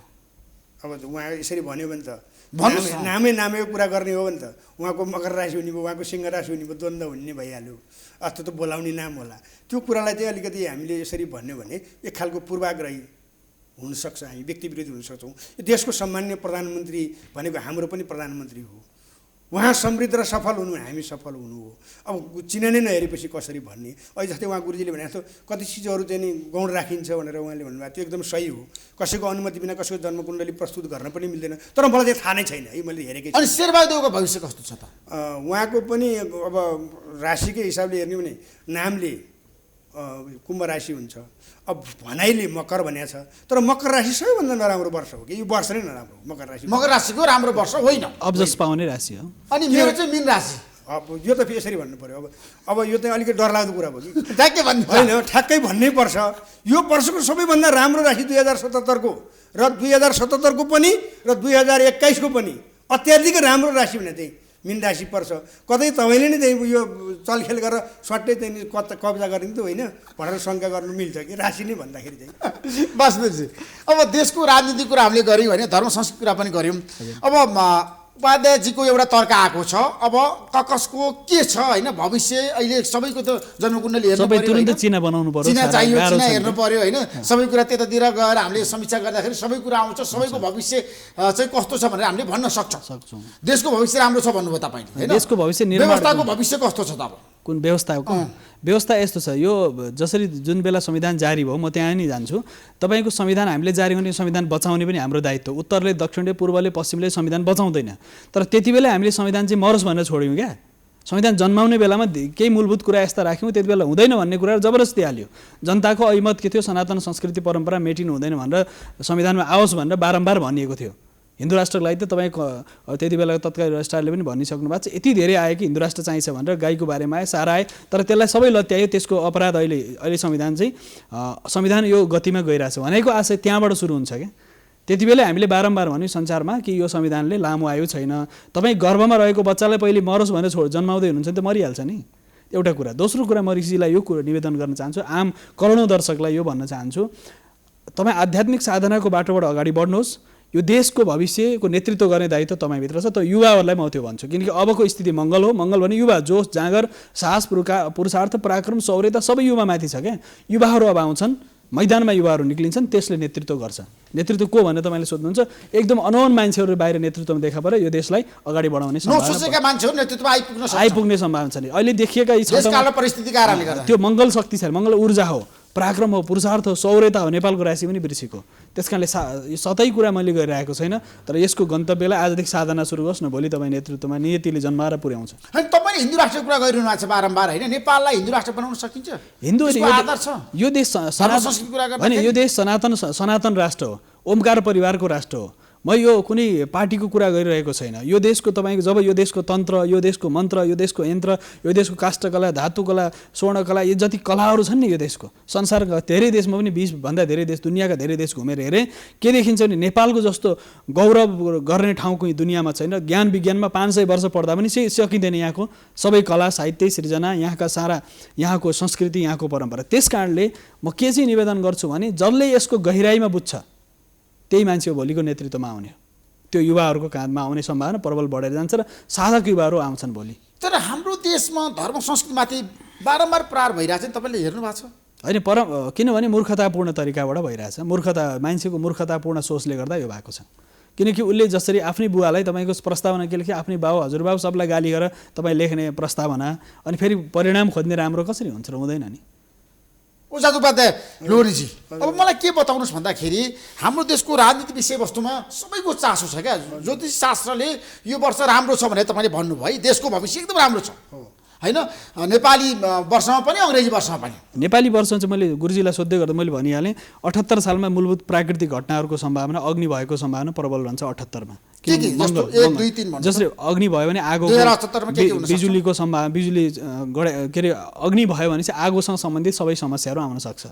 Speaker 2: अब उहाँ यसरी भन्यो भने त
Speaker 1: भन्नुहोस् न।
Speaker 2: नामैको कुरा गर्ने हो भने त उहाँको मकर राशि हुने भयो, उहाँको सिंह राशि हुने भयो, द्वन्द्व हुने भइहाल्यो। अथवा त बोलाउने नाम होला। त्यो कुरालाई चाहिँ अलिकति हामीले यसरी भन्यो भने एक खालको पूर्वाग्रही हुनसक्छ, हामी व्यक्ति विरोधी हुन सक्छौँ। यो देशको सम्मान्य प्रधानमन्त्री भनेको हाम्रो पनि प्रधानमन्त्री हो। उहाँ समृद्ध र सफल हुनु, हामी सफल हुनु हो। अब चिना नै नहेरेपछि कसरी भन्ने। अहिले जस्तै उहाँ गुरुजीले भने जस्तो कति चिजहरू चाहिँ नि गौण राखिन्छ भनेर उहाँले भन्नुभएको त्यो एकदम सही हो। कसैको अनुमति बिना कसैको जन्मकुण्डली प्रस्तुत गर्न पनि मिल्दैन। तर मलाई चाहिँ थाहा नै छैन है, मैले हेरेकै
Speaker 1: अनि शेरबहादुरको भविष्य कस्तो छ त?
Speaker 2: उहाँको पनि अब राशिकै हिसाबले हेर्ने भने नामले कुम्भ राशि हुन्छ, अब भनाइले मकर भनेको छ। तर मकर राशि सबैभन्दा नराम्रो वर्ष हो कि यो वर्ष नै नराम्रो हो मकर राशि।
Speaker 1: मकर राशिको राम्रो वर्ष होइन,
Speaker 3: अब्जस पाउने राशि हो।
Speaker 1: अनि मेरो चाहिँ मीन राशि।
Speaker 2: अब यो त यसरी भन्नु पर्यो। अब यो चाहिँ अलिकति डरलाग्दो कुरा भयो कि
Speaker 1: ठ्याक्कै भन्नु
Speaker 2: होइन, ठ्याक्कै भन्नै पर्छ। यो वर्षको सबैभन्दा राम्रो राशि 2077 र 2077 को पनि र 2021 को पनि अत्याधिक राम्रो राशि भने चाहिँ मीन राशि पर्छ। कतै तपाईँले नै चाहिँ यो चलखेल गरेर स्वाट्टै चाहिँ कब्जा गर्ने त होइन भनेर शङ्का गर्नु मिल्छ कि राशि नै भन्दाखेरि चाहिँ।
Speaker 1: बस्नुहोस्। अब देशको राजनीतिक कुरा हामीले गऱ्यौँ होइन, धर्म संस्कृति कुरा पनि गऱ्यौँ। अब उपाध्यायजीको एउटा तर्क आएको छ। अब कसको के छ होइन भविष्य, अहिले सबैको त जन्मकुण्डली हेर्नु
Speaker 3: सबै
Speaker 1: पर्यो,
Speaker 3: तुरुन्तै
Speaker 1: होइन?
Speaker 3: चिना बनाउनु पर्यो,
Speaker 1: चिना
Speaker 3: सारा
Speaker 1: चाहियो,
Speaker 3: गाह्रो
Speaker 1: चिना
Speaker 3: छ नि।
Speaker 1: हेर्नु पर्यो होइन। सबै कुरा त्यतातिर गएर हामीले समीक्षा गर्दाखेरि सबै कुरा आउँछ। सबैको भविष्य चाहिँ कस्तो छ भनेर हामीले भन्न सक्छौँ। देशको भविष्य राम्रो छ भन्नुभयो तपाईँले होइन?
Speaker 3: देशको भविष्य निर्माण
Speaker 1: व्यवस्थाको भविष्य कस्तो छ त? अब
Speaker 3: कुन व्यवस्थाको व्यवस्था यस्तो छ, यो जसरी जुन बेला संविधान जारी भयो म त्यहाँ नै जान्छु। तपाईँको संविधान हामीले जारी गर्ने, संविधान बचाउने पनि हाम्रो दायित्व। उत्तरले दक्षिणले पूर्वले पश्चिमले संविधान बचाउँदैन। तर त्यति बेला हामीले संविधान चाहिँ मरोस् भनेर छोड्यौँ क्या। संविधान जन्माउने बेलामा केही मूलभूत कुरा यस्ता राख्यौँ, त्यति बेला हुँदैन भन्ने कुरा जबरजस्ती हाल्यो। जनताको ऐमत के थियो, सनातन संस्कृति परम्परा मेटिनु हुँदैन भनेर संविधानमा आओस् भनेर बारम्बार भनिएको थियो। हिन्दू राष्ट्रको लागि त तपाईँको त्यति बेला तत्कालीन रजिस्ट्रारले पनि भनिसक्नु भएको छ, यति धेरै आयो कि हिन्दू राष्ट्र चाहिन्छ भनेर गाईको बारेमा आयो, सारा आयो। तर त्यसलाई सबै लत्यायो। त्यसको अपराध अहिले संविधान चाहिँ संविधान यो गतिमा गइरहेछ भनेको आशय त्यहाँबाट सुरु हुन्छ क्या। त्यति बेला हामीले बारम्बार भन्यौँ संसारमा कि यो संविधानले लामो आयु छैन। तपाईँ गर्भमा रहेको बच्चालाई पहिले मरोस् भनेर जन्माउँदै हुनुहुन्छ नि त मरिहाल्छ नि, एउटा कुरा। दोस्रो कुरा, म ऋषिलाई यो कुरा निवेदन गर्न चाहन्छु, आम करोडौँ दर्शकलाई यो भन्न चाहन्छु, तपाईँ आध्यात्मिक साधनाको बाटोबाट अगाडि बढ्नुहोस्। यो देशको भविष्यको नेतृत्व गर्ने दायित्व तपाईँभित्र छ। त युवाहरूलाई म त्यो भन्छु, किनकि अबको स्थिति मङ्गल हो। मङ्गल भने युवा, जोस जाँगर साहस पुरुषार्थ पराक्रम शौर्यता सबै युवामाथि छ क्या। युवाहरू अब आउँछन् मैदानमा, युवाहरू निक्लिन्छन्, त्यसले नेतृत्व गर्छ। नेतृत्व को भनेर तपाईँले सोध्नुहुन्छ, एकदम अनौन मान्छेहरू बाहिर नेतृत्वमा देखा परे यो देशलाई अगाडि बढाउने
Speaker 1: नसोचेका मान्छेहरू नेतृत्वमा
Speaker 3: आइपुग्ने सम्भावना छ नि। अहिले देखिएका यी
Speaker 1: परिस्थितिका कारणले गर्दा
Speaker 3: त्यो मङ्गल शक्ति छ, मङ्गल ऊर्जा हो, पराक्रम हो, पुरुषार्थ हो, शौर्यता हो। नेपालको राशि पनि वृश्चिक हो। त्यस कारणले सतै कुरा मैले गरिरहेको छैन। तर यसको गन्तव्यलाई आजदेखि साधना सुरु होस् न, भोलि तपाईँ नेतृत्वमा नियतिले जन्माएर पुर्याउँछ।
Speaker 1: होइन, तपाईँले हिन्दू राष्ट्रको कुरा गरिरहनु भएको छ बारम्बार होइन? नेपाललाई हिन्दू राष्ट्र बनाउन सकिन्छ?
Speaker 3: हिन्दू
Speaker 1: आधार छ
Speaker 3: यो देश होइन, यो देश सनातन राष्ट्र हो, ओमकार परिवारको राष्ट्र हो। म यो कुनै पार्टीको कुरा गरिरहेको छैन। यो देशको तपाईँको जब यो देशको तन्त्र, यो देशको मन्त्र, यो देशको यन्त्र, यो देशको काष्ठकला, धातुकला, स्वर्णकला, यो जति कलाहरू छन् नि यो देशको, संसारका धेरै देशमा पनि 20 भन्दा धेरै देश, दुनियाँका धेरै देश घुमेर हेरेँ, के देखिन्छ भने नेपालको जस्तो गौरव गर्ने ठाउँ कुनै दुनियाँमा छैन। ज्ञान विज्ञानमा 500 वर्ष पढ्दा पनि सकिँदैन यहाँको सबै कला साहित्य सृजना, यहाँका सारा यहाँको संस्कृति, यहाँको परम्परा। त्यस कारणले म के चाहिँ निवेदन गर्छु भने जसले यसको गहिराइमा बुझ्छ त्यही मान्छे भोलिको नेतृत्वमा आउने, त्यो युवाहरूको काँधमा आउने सम्भावना प्रबल बढेर जान्छ र साधक युवाहरू आउँछन् भोलि।
Speaker 1: तर हाम्रो देशमा धर्म संस्कृतिमाथि बारम्बार प्रहार भइरहेछ नि, तपाईँले हेर्नु भएको छ?
Speaker 3: होइन, किनभने मूर्खतापूर्ण तरिकाबाट भइरहेछ। मान्छेको मूर्खतापूर्ण सोचले गर्दा यो भएको छ। किनकि उसले जसरी आफ्नै बुवालाई तपाईँको प्रस्तावना के लेख्यो, आफ्नै बाउ हजुरबाउ सबलाई गाली गरेर तपाईँ लेख्ने प्रस्तावना, अनि फेरि परिणाम खोज्ने राम्रो कसरी हुन्छ र? हुँदैन नि।
Speaker 1: उजाद उपाध्याय लोहरीजी, अब मलाई के बताउनुहोस् भन्दाखेरि हाम्रो देशको राजनीति विषयवस्तुमा सबैको चासो छ क्या। ज्योतिष शास्त्रले यो वर्ष राम्रो छ भनेर तपाईँले भन्नुभयो, देशको भविष्य एकदम राम्रो छ होइन? नेपाली वर्षमा पनि अङ्ग्रेजी वर्षमा पनि।
Speaker 3: नेपाली वर्षमा चाहिँ मैले गुरुजीलाई सोध्दै गर्दा मैले भनिहालेँ 78 सालमा मूलभूत प्राकृतिक घटनाहरूको सम्भावना, अग्नि भएको सम्भावना प्रबल रहन्छ 78 मा। जसरी अग्नि भयो भने आगो, बिजुलीको सम्भावना, बिजुली के अरे अग्नि भयो भने चाहिँ आगोसँग सम्बन्धित सबै समस्याहरू आउन सक्छ।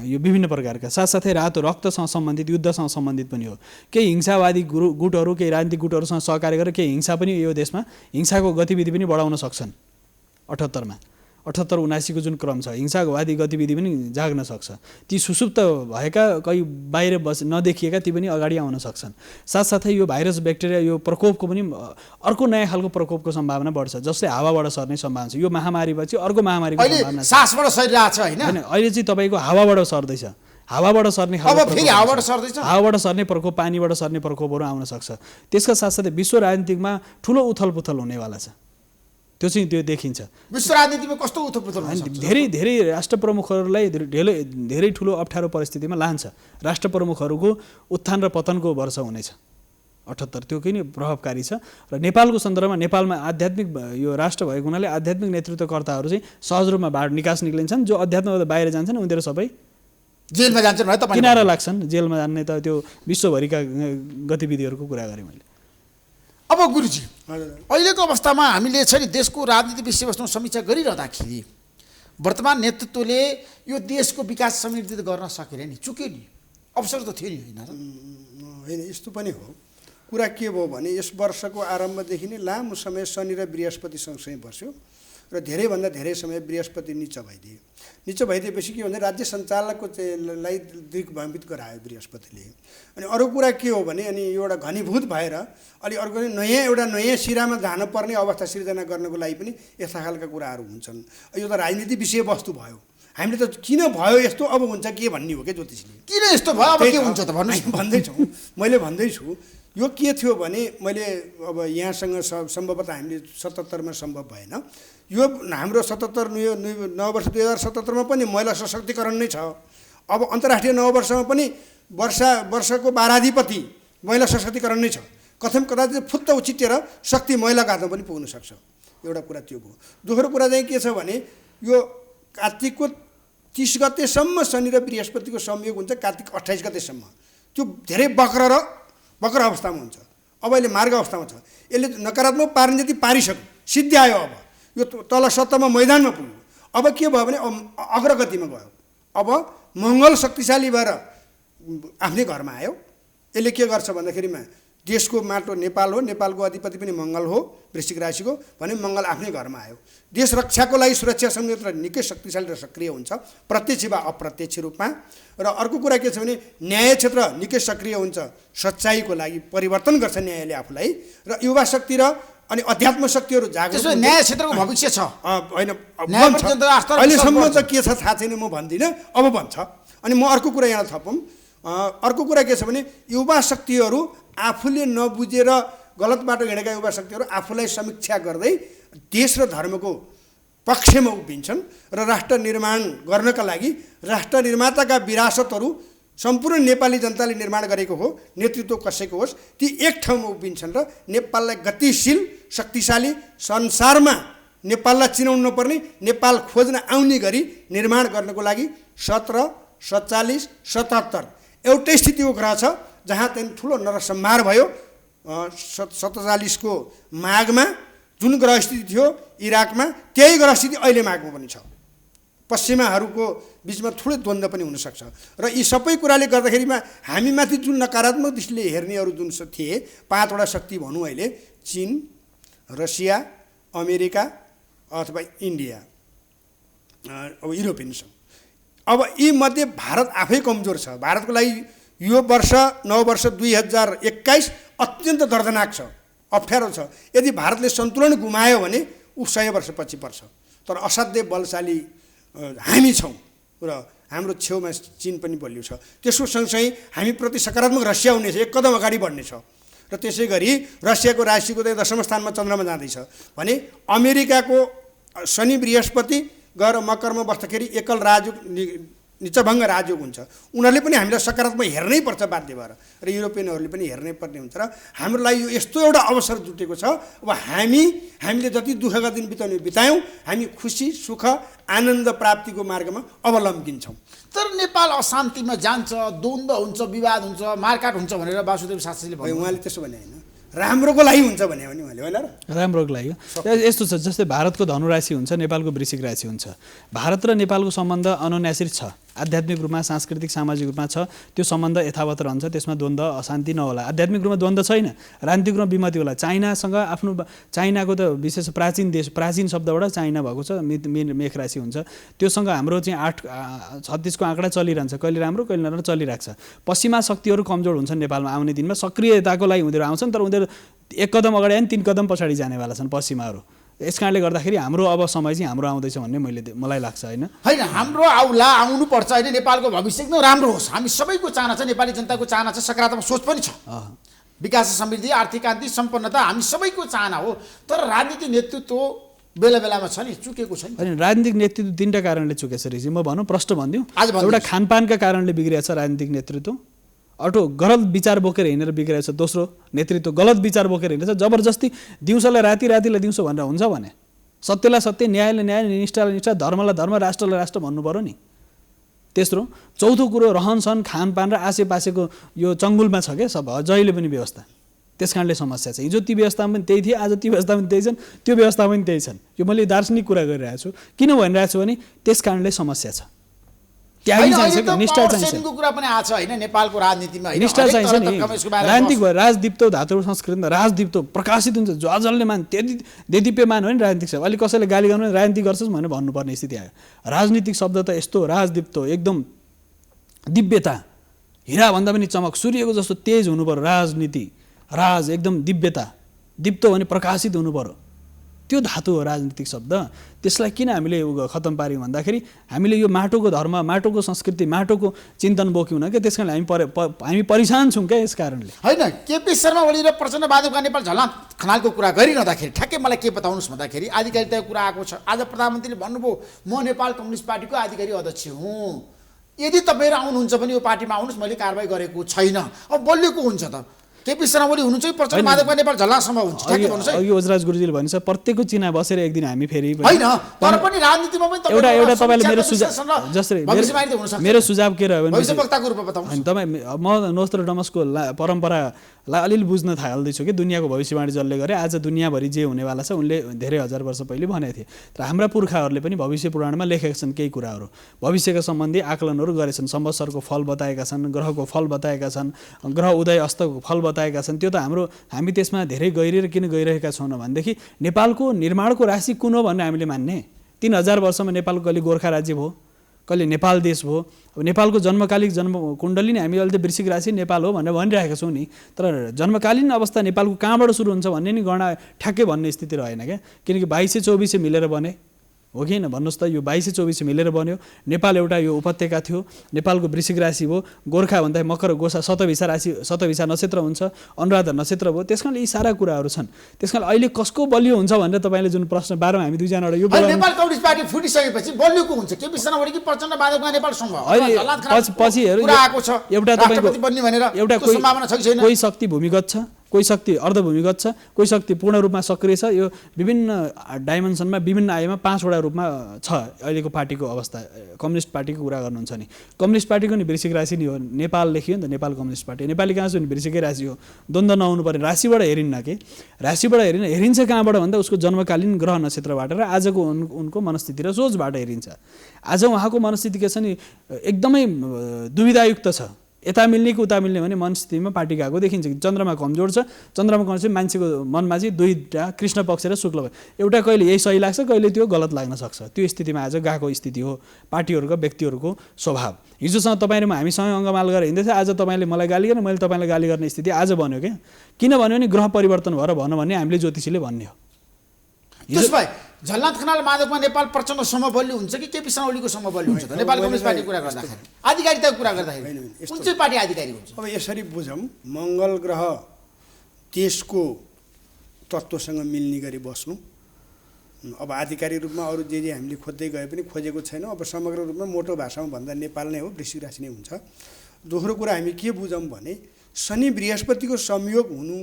Speaker 3: यो विभिन्न प्रकारका, साथसाथै रक्तसँग सम्बन्धित, युद्धसँग सम्बन्धित पनि हो। केही हिंसावादी गुटहरू, केही राजनीतिक गुटहरूसँग सहकार्य गरेर केही हिंसा पनि यो देशमा हिंसाको गतिविधि पनि बढाउन सक्छन् 78 मा। 78-79 को जुन क्रम छ, हिंसावादी गतिविधि पनि जाग्न सक्छ। ती सुसुप्त भएका कहीँ बाहिर नदेखिएका ती पनि अगाडि आउन सक्छन्। साथसाथै यो भाइरस ब्याक्टेरिया यो प्रकोपको पनि अर्को नयाँ खालको प्रकोपको सम्भावना बढ्छ, जसले हावाबाट सर्ने सम्भावना छ। यो महामारीपछि अर्को महामारीको सम्भावना छ।
Speaker 1: सासबाट सरिरहेछ हैन?
Speaker 3: अहिले चाहिँ तपाईँको हावाबाट सर्दैछ, हावाबाट सर्ने
Speaker 1: अब फेरि हावाबाट सर्दैछ,
Speaker 3: हावाबाट सर्ने प्रकोप, पानीबाट सर्ने प्रकोपहरू आउन सक्छ। त्यसका साथसाथै विश्व राजनीतिमा ठुलो उथलपुथल हुनेवाला छ, त्यो चाहिँ त्यो देखिन्छ।
Speaker 1: विश्व राजनीतिमा कस्तो उथलपुथल हुन्छ?
Speaker 3: धेरै राष्ट्र प्रमुखहरूलाई धेरै ठुलो अप्ठ्यारो परिस्थितिमा लान्छ। राष्ट्र प्रमुखहरूको उत्थान र पतनको वर्ष हुनेछ 78, त्यो किन प्रभावकारी छ। र नेपालको सन्दर्भमा नेपालमा आध्यात्मिक यो राष्ट्र भएको हुनाले आध्यात्मिक नेतृत्वकर्ताहरू चाहिँ सहज रूपमा निकास निक्लिन्छन्। जो अध्यात्मबाट बाहिर जान्छन् उनीहरू सबै
Speaker 1: जेलमा जान्छन् है, तपाईँ
Speaker 3: किनारा लाग्छन्। जेलमा जाने त त्यो विश्वभरिका गतिविधिहरूको कुरा गरेँ मैले।
Speaker 1: अब गुरुजी, अहिलेको अवस्थामा हामीले छ नि देशको राजनीतिक विषयवस्तुमा समीक्षा गरिरहँदाखेरि वर्तमान नेतृत्वले यो देशको विकास समृद्धि गर्न सकेन नि, चुक्यो नि, अवसर त थियो नि होइन र?
Speaker 2: होइन, यस्तो पनि हो। कुरा के भयो भने यस वर्षको आरम्भदेखि नै लामो समय शनि र बृहस्पति सँगसँगै बस्यो र धेरैभन्दा धेरै समय बृहस्पति निच भइदियो। निच भइदिएपछि के भने राज्य सञ्चालकको लाई दिग्भ्रमित गरायो बृहस्पतिले। अनि अरू कुरा के हो भने अनि एउटा घनीभूत भएर अलि अर्को एउटा नयाँ सिरामा जानुपर्ने अवस्था सिर्जना गर्नको लागि पनि यस्ता खालका कुराहरू हुन्छन्। यो त राजनीतिक विषयवस्तु भयो। हामीले त किन भयो यस्तो, अब हुन्छ के भन्ने हो क्या ज्योतिषले,
Speaker 1: किन यस्तो भयो, अब के हुन्छ त भन्नु
Speaker 2: मैले भन्दैछु। यो के थियो भने मैले अब यहाँसँग सम्भवतः हामीले 77मा सम्भव भएन। यो हाम्रो 77 नववर्ष 2077मा पनि महिला सशक्तिकरण नै छ। अब अन्तर्राष्ट्रिय नववर्षमा पनि वर्षको वाराधिपति महिला सशक्तिकरण नै छ। कथम कदाचित फुत्त उचितेर शक्ति महिलाको हातमा पनि पुग्न सक्छ। एउटा कुरा त्यो भयो। दोस्रो कुरा चाहिँ के छ भने यो कार्तिकको 30 गतेसम्म शनि र बृहस्पतिको संयोग हुन्छ, कार्तिक 28 गतेसम्म। त्यो धेरै वक्र अवस्थामा हुन्छ। अब अहिले मार्ग अवस्थामा छ। यसले नकारात्मक पार्ने जति पारिसक्यो, सिद्ध्यायो। अब यो तल सत्तामा मैदानमा पुग्यो। अब के भयो भने अग्रगतिमा गयो। अब मङ्गल शक्तिशाली भएर आफ्नै घरमा आयो। यसले के गर्छ भन्दाखेरिमा देशको माटो नेपाल हो, नेपालको अधिपति पनि मङ्गल हो, वृश्चिक राशिको, भने मङ्गल आफ्नै घरमा आयो। देश रक्षाको लागि सुरक्षा संयन्त्र निकै शक्तिशाली र सक्रिय हुन्छ, प्रत्यक्ष वा अप्रत्यक्ष रूपमा। र अर्को कुरा के छ भने न्याय क्षेत्र निकै सक्रिय हुन्छ, सच्चाइको लागि परिवर्तन गर्छ न्यायले आफूलाई। र युवा शक्ति र अनि अध्यात्म शक्तिहरू जागृत।
Speaker 1: न्याय क्षेत्रको भविष्य छ
Speaker 2: होइन, अहिलेसम्म त के छ थाहा छैन, म भन्दिनँ, अब भन्छ। अनि म अर्को कुरा यहाँ थपौँ। अर्को कुरा के छ भने युवा शक्तिहरू आफूले नबुझेर गलत बाटो हिँडेका युवा शक्तिहरू आफूलाई समीक्षा गर्दै देश र धर्मको पक्षमा उभिन्छन् र राष्ट्र निर्माण गर्नका लागि राष्ट्र निर्माताका विरासतहरू सम्पूर्ण नेपाली जनताले निर्माण गरेको हो, नेतृत्व कसैको होस्, ती एक ठाउँमा उभिन्छन् र नेपाललाई गतिशील शक्तिशाली संसारमा नेपाललाई चिनाउनु नपर्ने, नेपाल खोज्न आउने गरी निर्माण गर्नको लागि 17, 47, 77 एउटै स्थितिको ग्रह छ। जहाँ त्यहाँ ठुलो नरसंहार भयो 47 को माघमा जुन ग्रह स्थिति थियो इराकमा, त्यही ग्रह स्थिति अहिले माघमा पनि छ। पश्चिमाहरूको बिचमा ठुलो द्वन्द्व पनि हुनसक्छ। र यी सबै कुराले गर्दाखेरिमा हामीमाथि जुन नकारात्मक दृष्टिले हेर्नेहरू जुन थिए, 5वटा शक्ति भनौँ अहिले, चीन, रसिया, अमेरिका अथवा इन्डिया, अब युरोपियन सङ्घ, अब यी मध्ये भारत आफै कमजोर छ। भारतको लागि यो वर्ष नववर्ष 2021 अत्यन्त दर्दनाक छ, अप्ठ्यारो छ। यदि भारतले सन्तुलन गुमायो भने ऊ 100 वर्षपछि पर्छ। तर असाध्यै बलशाली हामी छौँ र हाम्रो छेउमा चीन पनि बलियो छ। त्यसको सँगसँगै हामीप्रति सकारात्मक रसिया हुनेछ, एक कदम अगाडि बढ्नेछ। र त्यसै गरी रसियाको राशिको चाहिँ 10औं स्थानमा चन्द्रमा जाँदैछ भने अमेरिकाको शनि बृहस्पति गएर मकरमा बस्दाखेरि एकल राजयोग निचभङ्ग राजयोग हुन्छ। उनीहरूले पनि हामीलाई सकारात्मक हेर्नै पर्छ बाध्य भएर, र युरोपियनहरूले पनि हेर्नै पर्ने हुन्छ। र हाम्रो लागि यो यस्तो एउटा अवसर जुटेको छ। अब हामीले जति दुःखका दिन बितायौँ, हामी खुसी सुख आनन्द प्राप्तिको मार्गमा अवलम्बिन्छौँ।
Speaker 1: तर नेपाल अशान्तिमा जान्छ, द्वन्द्व हुन्छ, विवाद हुन्छ, मारकाट हुन्छ भनेर वासुदेव शास्त्रीले भन्नु।
Speaker 2: उहाँले त्यसो भने होइन, राम्रोको लागि हुन्छ भने उहाँले होइन र,
Speaker 3: राम्रोको लागि। यस्तो छ जस्तै भारतको धनु राशि हुन्छ, नेपालको वृश्चिक राशि हुन्छ। भारत र नेपालको सम्बन्ध अनुनासिर छ, आध्यात्मिक रूपमा सांस्कृतिक सामाजिक रूपमा छ त्यो सम्बन्ध यथावत रहन्छ, त्यसमा द्वन्द्व अशान्ति नहोला। आध्यात्मिक रूपमा द्वन्द्व छैन, राजनीतिक रूपमा विमति होला। चाइनासँग आफ्नो चाइनाको त विशेष प्राचीन देश, प्राचीन शब्दबाट चाइना भएको छ, मेष राशि हुन्छ, त्योसँग हाम्रो चाहिँ 8 36को आँकडा चलिरहन्छ, कहिले राम्रो कहिले नराम्रो चलिरहेको छ। पश्चिमा शक्तिहरू कमजोर हुन्छन् नेपालमा आउने दिनमा, सक्रियताको लागि उनीहरू आउँछन्, तर उनीहरू 1 कदम अगाडि आए 3 कदम पछाडि जानेवाला छन् पश्चिमाहरू। यस कारणले गर्दाखेरि हाम्रो अब समय चाहिँ हाम्रो आउँदैछ भन्ने मलाई लाग्छ। होइन
Speaker 1: हाम्रो आउनुपर्छ होइन, नेपालको भविष्य एकदम राम्रो होस्, हामी सबैको चाहना छ, नेपाली जनताको चाहना छ, सकारात्मक सोच पनि छ, विकास समृद्धि आर्थिक क्रान्ति सम्पन्नता हामी सबैको चाहना हो। तर राजनीतिक नेतृत्व बेला बेलामा छ नि, चुकेको छ नि।
Speaker 3: होइन, राजनीतिक नेतृत्व 3टा कारणले चुकेछ ऋषि, म भनौँ प्रश्न भनिदिउँ। एउटा खानपानका कारणले बिग्रिएको छ राजनीतिक नेतृत्व, गलत विचार बोकेर हिँडेर बिग्रिएको छ। दोस्रो, नेतृत्व गलत विचार बोकेर हिँडेछ, जबरजस्ती दिउँसोलाई राति, रातिलाई दिउँसो भनेर हुन्छ भने, सत्यलाई सत्य, न्यायलाई न्याय, निष्ठालाई निष्ठा, धर्मलाई धर्म, राष्ट्रलाई राष्ट्र भन्नु पर्यो नि। तेस्रो, चौथो कुरो रहनसहन, खानपान र आसेपासेको यो चङ्गुलमा छ क्या सब जहिले पनि व्यवस्था, त्यस कारणले समस्या छ। हिजो ती व्यवस्थामा पनि त्यही थिए, आज ती व्यवस्था पनि त्यही छन्, त्यो व्यवस्था पनि त्यही छन्। यो मैले दार्शनिक कुरा गरिरहेको छु। किन भनिरहेको छु भने त्यस कारणले समस्या छ। त्यागी चाहिन्छ, निष्ठा चाहिन्छ,
Speaker 1: कुरा पनि आछ होइन नेपालको राजनीतिमा,
Speaker 3: निष्ठा चाहिन्छ नि। राजनीतिक भयो, राजदीप्त धातु संस्कृतिमा राजदीप्त प्रकाशित हुन्छ, जसले मान देदीप्यमान हो नि राजनीतिक शब्द। अहिले कसैले गाली गर्नु राजनीति गर्छस् भनेर भन्नुपर्ने स्थिति आयो। राजनीतिक शब्द त यस्तो राजदीप्त, एकदम दिव्यता, हिराभन्दा पनि चमक, सूर्यको जस्तो तेज हुनु पर्यो राजनीति। राज एकदम दिव्यता, दीप्त भने प्रकाशित हुनु पर्यो, त्यो धातु हो राजनीतिक शब्द। त्यसलाई किन हामीले खत्तम पार्यौँ भन्दाखेरि हामीले यो माटोको धर्म, माटोको संस्कृति, माटोको चिन्तन बोक्यौँ न क्या, त्यस कारण हामी परिशान छौँ क्या यस कारणले।
Speaker 1: होइन, केपी शर्मा ओली र प्रचण्ड बहादुरका नेपाल झलनाथ खनालको कुरा गरिरहँदाखेरि ठ्याक्कै मलाई के बताउनुहोस् भन्दाखेरि आधिकारिकताको कुरा आएको छ। आज प्रधानमन्त्रीले भन्नुभयो म नेपाल कम्युनिस्ट पार्टीको आधिकारिक अध्यक्ष हुँ, यदि तपाईँहरू आउनुहुन्छ भने यो पार्टीमा आउनुहोस्, मैले कारवाही गरेको छैन। अब बलिएको हुन्छ त केपी शर्मा ओली हुनुहुन्छ, प्रचण्ड बहादुरका नेपाल झलनाथसम्म हुन्छ, ठ्याक्कै भन्नुहोस् है।
Speaker 3: अघि ओजराज गुरुजीले भनिन्छ प्रत्येकको चिना बसेर एक दिन हामी फेरि
Speaker 1: होइन, तर पनि राजनीतिमा पनि
Speaker 3: एउटा तपाईँले मेरो सुझाव, जसरी मेरो सुझाव के रह्यो भने
Speaker 1: भविष्यवक्ताको रूपमा बताउनुहोस्।
Speaker 3: तपाईँ म नोस्ट्राडामसको परम्परालाई अलिअलि बुझ्न थाल्दैछु कि दुनियाँको भविष्यवाणी जसले गरे आज दुनियाँभरि जे हुनेवाला छ उनले धेरै हजार वर्ष पहिले भनेको थिए। तर हाम्रा पुर्खाहरूले पनि भविष्य पुराणमा लेखेका छन् केही कुराहरू, भविष्यका सम्बन्धी आकलनहरू गरेछन्, संवत्सरको फल बताएका छन्, ग्रहको फल बताएका छन्, ग्रह उदय अस्तको फल बताएका छन्। त्यो त हामी त्यसमा धेरै गहिरिएर किन गइरहेका छौँ भनेदेखि नेपालको निर्माणको राशि कुन हो भनेर हामीले मान्ने। 3000 वर्षमा नेपालको कहिले गोर्खा राज्य भयो, कहिले नेपाल देश भयो। अब नेपालको जन्मकालिक जन्म कुण्डली नै हामी अहिले त वृश्चिक राशि नेपाल हो भनेर भनिरहेका छौँ नि, तर जन्मकालीन अवस्था नेपालको कहाँबाट सुरु हुन्छ भन्ने नि गणना ठ्याक्कै भन्ने स्थिति रहेन क्या। किनकि 2224 मिलेर बने हो कि होइन भन्नुहोस् त, यो 2224 मिलेर बन्यो। नेपाल एउटा यो उपत्यका थियो, नेपालको वृश्चिक राशि भयो, गोर्खा भन्दा मकर गोसा शतभिसा राशि, शतभिसा नक्षत्र हुन्छ, अनुराधा नक्षत्र भयो। त्यस कारणले यी सारा कुराहरू छन्। त्यस कारण अहिले कसको बलियो हुन्छ भनेर तपाईँले जुन प्रश्न बाह्रौँ हामी दुईजनाबाट यो
Speaker 1: नेपाल कम्युनिस्ट पार्टी फुटिसकेपछि बलिएको हुन्छ केपी शर्मा ओली कि प्रचण्ड बहादुरका नेपाल सँग
Speaker 3: पछि हेर्नु एउटा तपाईँको एउटा कोही शक्ति भूमिगत छ, कोही शक्ति अर्धभूमिगत छ, कोही शक्ति पूर्ण रूपमा सक्रिय छ। यो विभिन्न डाइमेन्सनमा विभिन्न आयाममा 5वटा रूपमा छ अहिलेको पार्टीको अवस्था। कम्युनिस्ट पार्टीको कुरा गर्नुहुन्छ नि, कम्युनिस्ट पार्टीको नि वृश्चिक राशि नि हो, नेपाल लेखियो नि त नेपाल कम्युनिस्ट पार्टी। नेपाली कहाँ छ नि वृश्चिकै राशि हो, द्वन्द्व नहुनु पर्ने। राशिबाट हेरिन्न के, राशिबाट हेरिन्छ कहाँबाट भन्दा उसको जन्मकालीन ग्रह नक्षत्रबाट र आजको उनको मनस्थिति र सोचबाट हेरिन्छ। आज उहाँको मनस्थिति के छ नि एकदमै दुविधायुक्त छ, यता मिल्ने कि उता मिल्ने भने मनस्थितिमा पार्टी गएको देखिन्छ। चन्द्रमा कमजोर छ, चन्द्रमा कमजोर चाहिँ मान्छेको मनमा चाहिँ दुईवटा कृष्ण पक्ष र शुक्ल पक्ष, एउटा कहिले यही सही लाग्छ, कहिले त्यो गलत लाग्न सक्छ। त्यो स्थितिमा आज गएको स्थिति हो पार्टीहरूको व्यक्तिहरूको स्वभाव। हिजोसँग तपाईँ र म हामीसँग अङ्गमाल गरेर हिँड्दैछ, आज तपाईँले मलाई गाली गर्ने, मैले तपाईँलाई गाली गर्ने स्थिति आज बन्यो क्या। किन भन्यो भने ग्रह परिवर्तन भएर भनौँ भने हामीले ज्योतिषीले भन्ने हो।
Speaker 1: झलनाथ खनाल माधवमा नेपाल प्रचण्डसम्म बलियो हुन्छ कि केपी शर्मा ओलीको सम्म बलियो हुन्छ त? नेपाल कम्युनिस्ट पार्टी कुरा गर्दाखेरि आधिकारिकताको कुरा गर्दाखेरि कुन चाहिँ पार्टी आधिकारिक हुन्छ?
Speaker 2: अब यसरी बुझौँ, मङ्गल ग्रह देशको तत्त्वसँग मिल्ने गरी बस्नु। अब आधिकारिक रूपमा अरू जे हामीले खोज्दै गए पनि खोजेको छैन। अब समग्र रूपमा मोटो भाषामा भन्दा नेपाल नै हो, वृश्चिक राशि नै हुन्छ। दोस्रो कुरा हामी के बुझौँ भने शनि बृहस्पतिको संयोग हुनु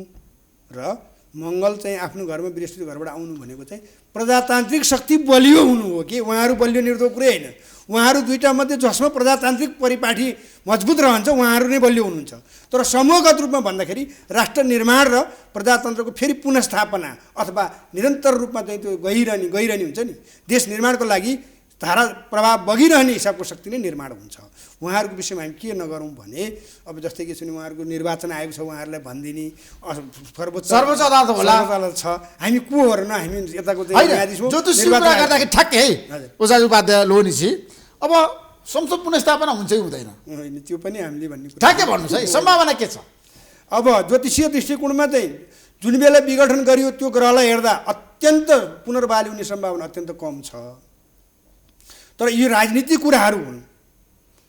Speaker 2: र मङ्गल चाहिँ आफ्नो घरमा बृहस्पति घरबाट आउनु भनेको चाहिँ प्रजातान्त्रिक शक्ति बलियो हुनु हो कि उहाँहरू बलियो निर्दो कुरै होइन। उहाँहरू दुईटा मध्ये जसमा प्रजातान्त्रिक परिपाटी मजबुत रहन्छ उहाँहरू नै बलियो हुनुहुन्छ। तर समूहगत रूपमा भन्दाखेरि राष्ट्र निर्माण र प्रजातन्त्रको फेरि पुनस्थापना अथवा निरन्तर रूपमा चाहिँ त्यो गइरहने हुन्छ नि, देश निर्माणको लागि धारा प्रवाह बगिरहने हिसाबको शक्ति नै निर्माण हुन्छ। उहाँहरूको विषयमा हामी के नगरौँ भने अब जस्तै कि सुनि उहाँहरूको निर्वाचन आयोग छ, उहाँहरूलाई भनिदिने
Speaker 1: सर्वोच्च अदालत होला,
Speaker 2: अदालत छ, हामी को हो र न हामी यताको
Speaker 1: न्यायाधीश हो। ज्योतिषीको कुरा गर्दाखेरि ठ्याक्कै ओझा उपाध्याय लोनिसी अब संसद पुनर्स्थापना हुन्छ कि हुँदैन?
Speaker 2: होइन, त्यो पनि हामीले भन्ने कुरा
Speaker 1: ठ्याक्कै भन्नुहोस् है, सम्भावना के छ?
Speaker 2: अब ज्योतिषीय दृष्टिकोणमा चाहिँ जुन बेला विघटन गरियो त्यो ग्रहलाई हेर्दा अत्यन्त पुनर्बहाली हुने सम्भावना अत्यन्त कम छ। तर यो राजनीतिक कुराहरू हुन्,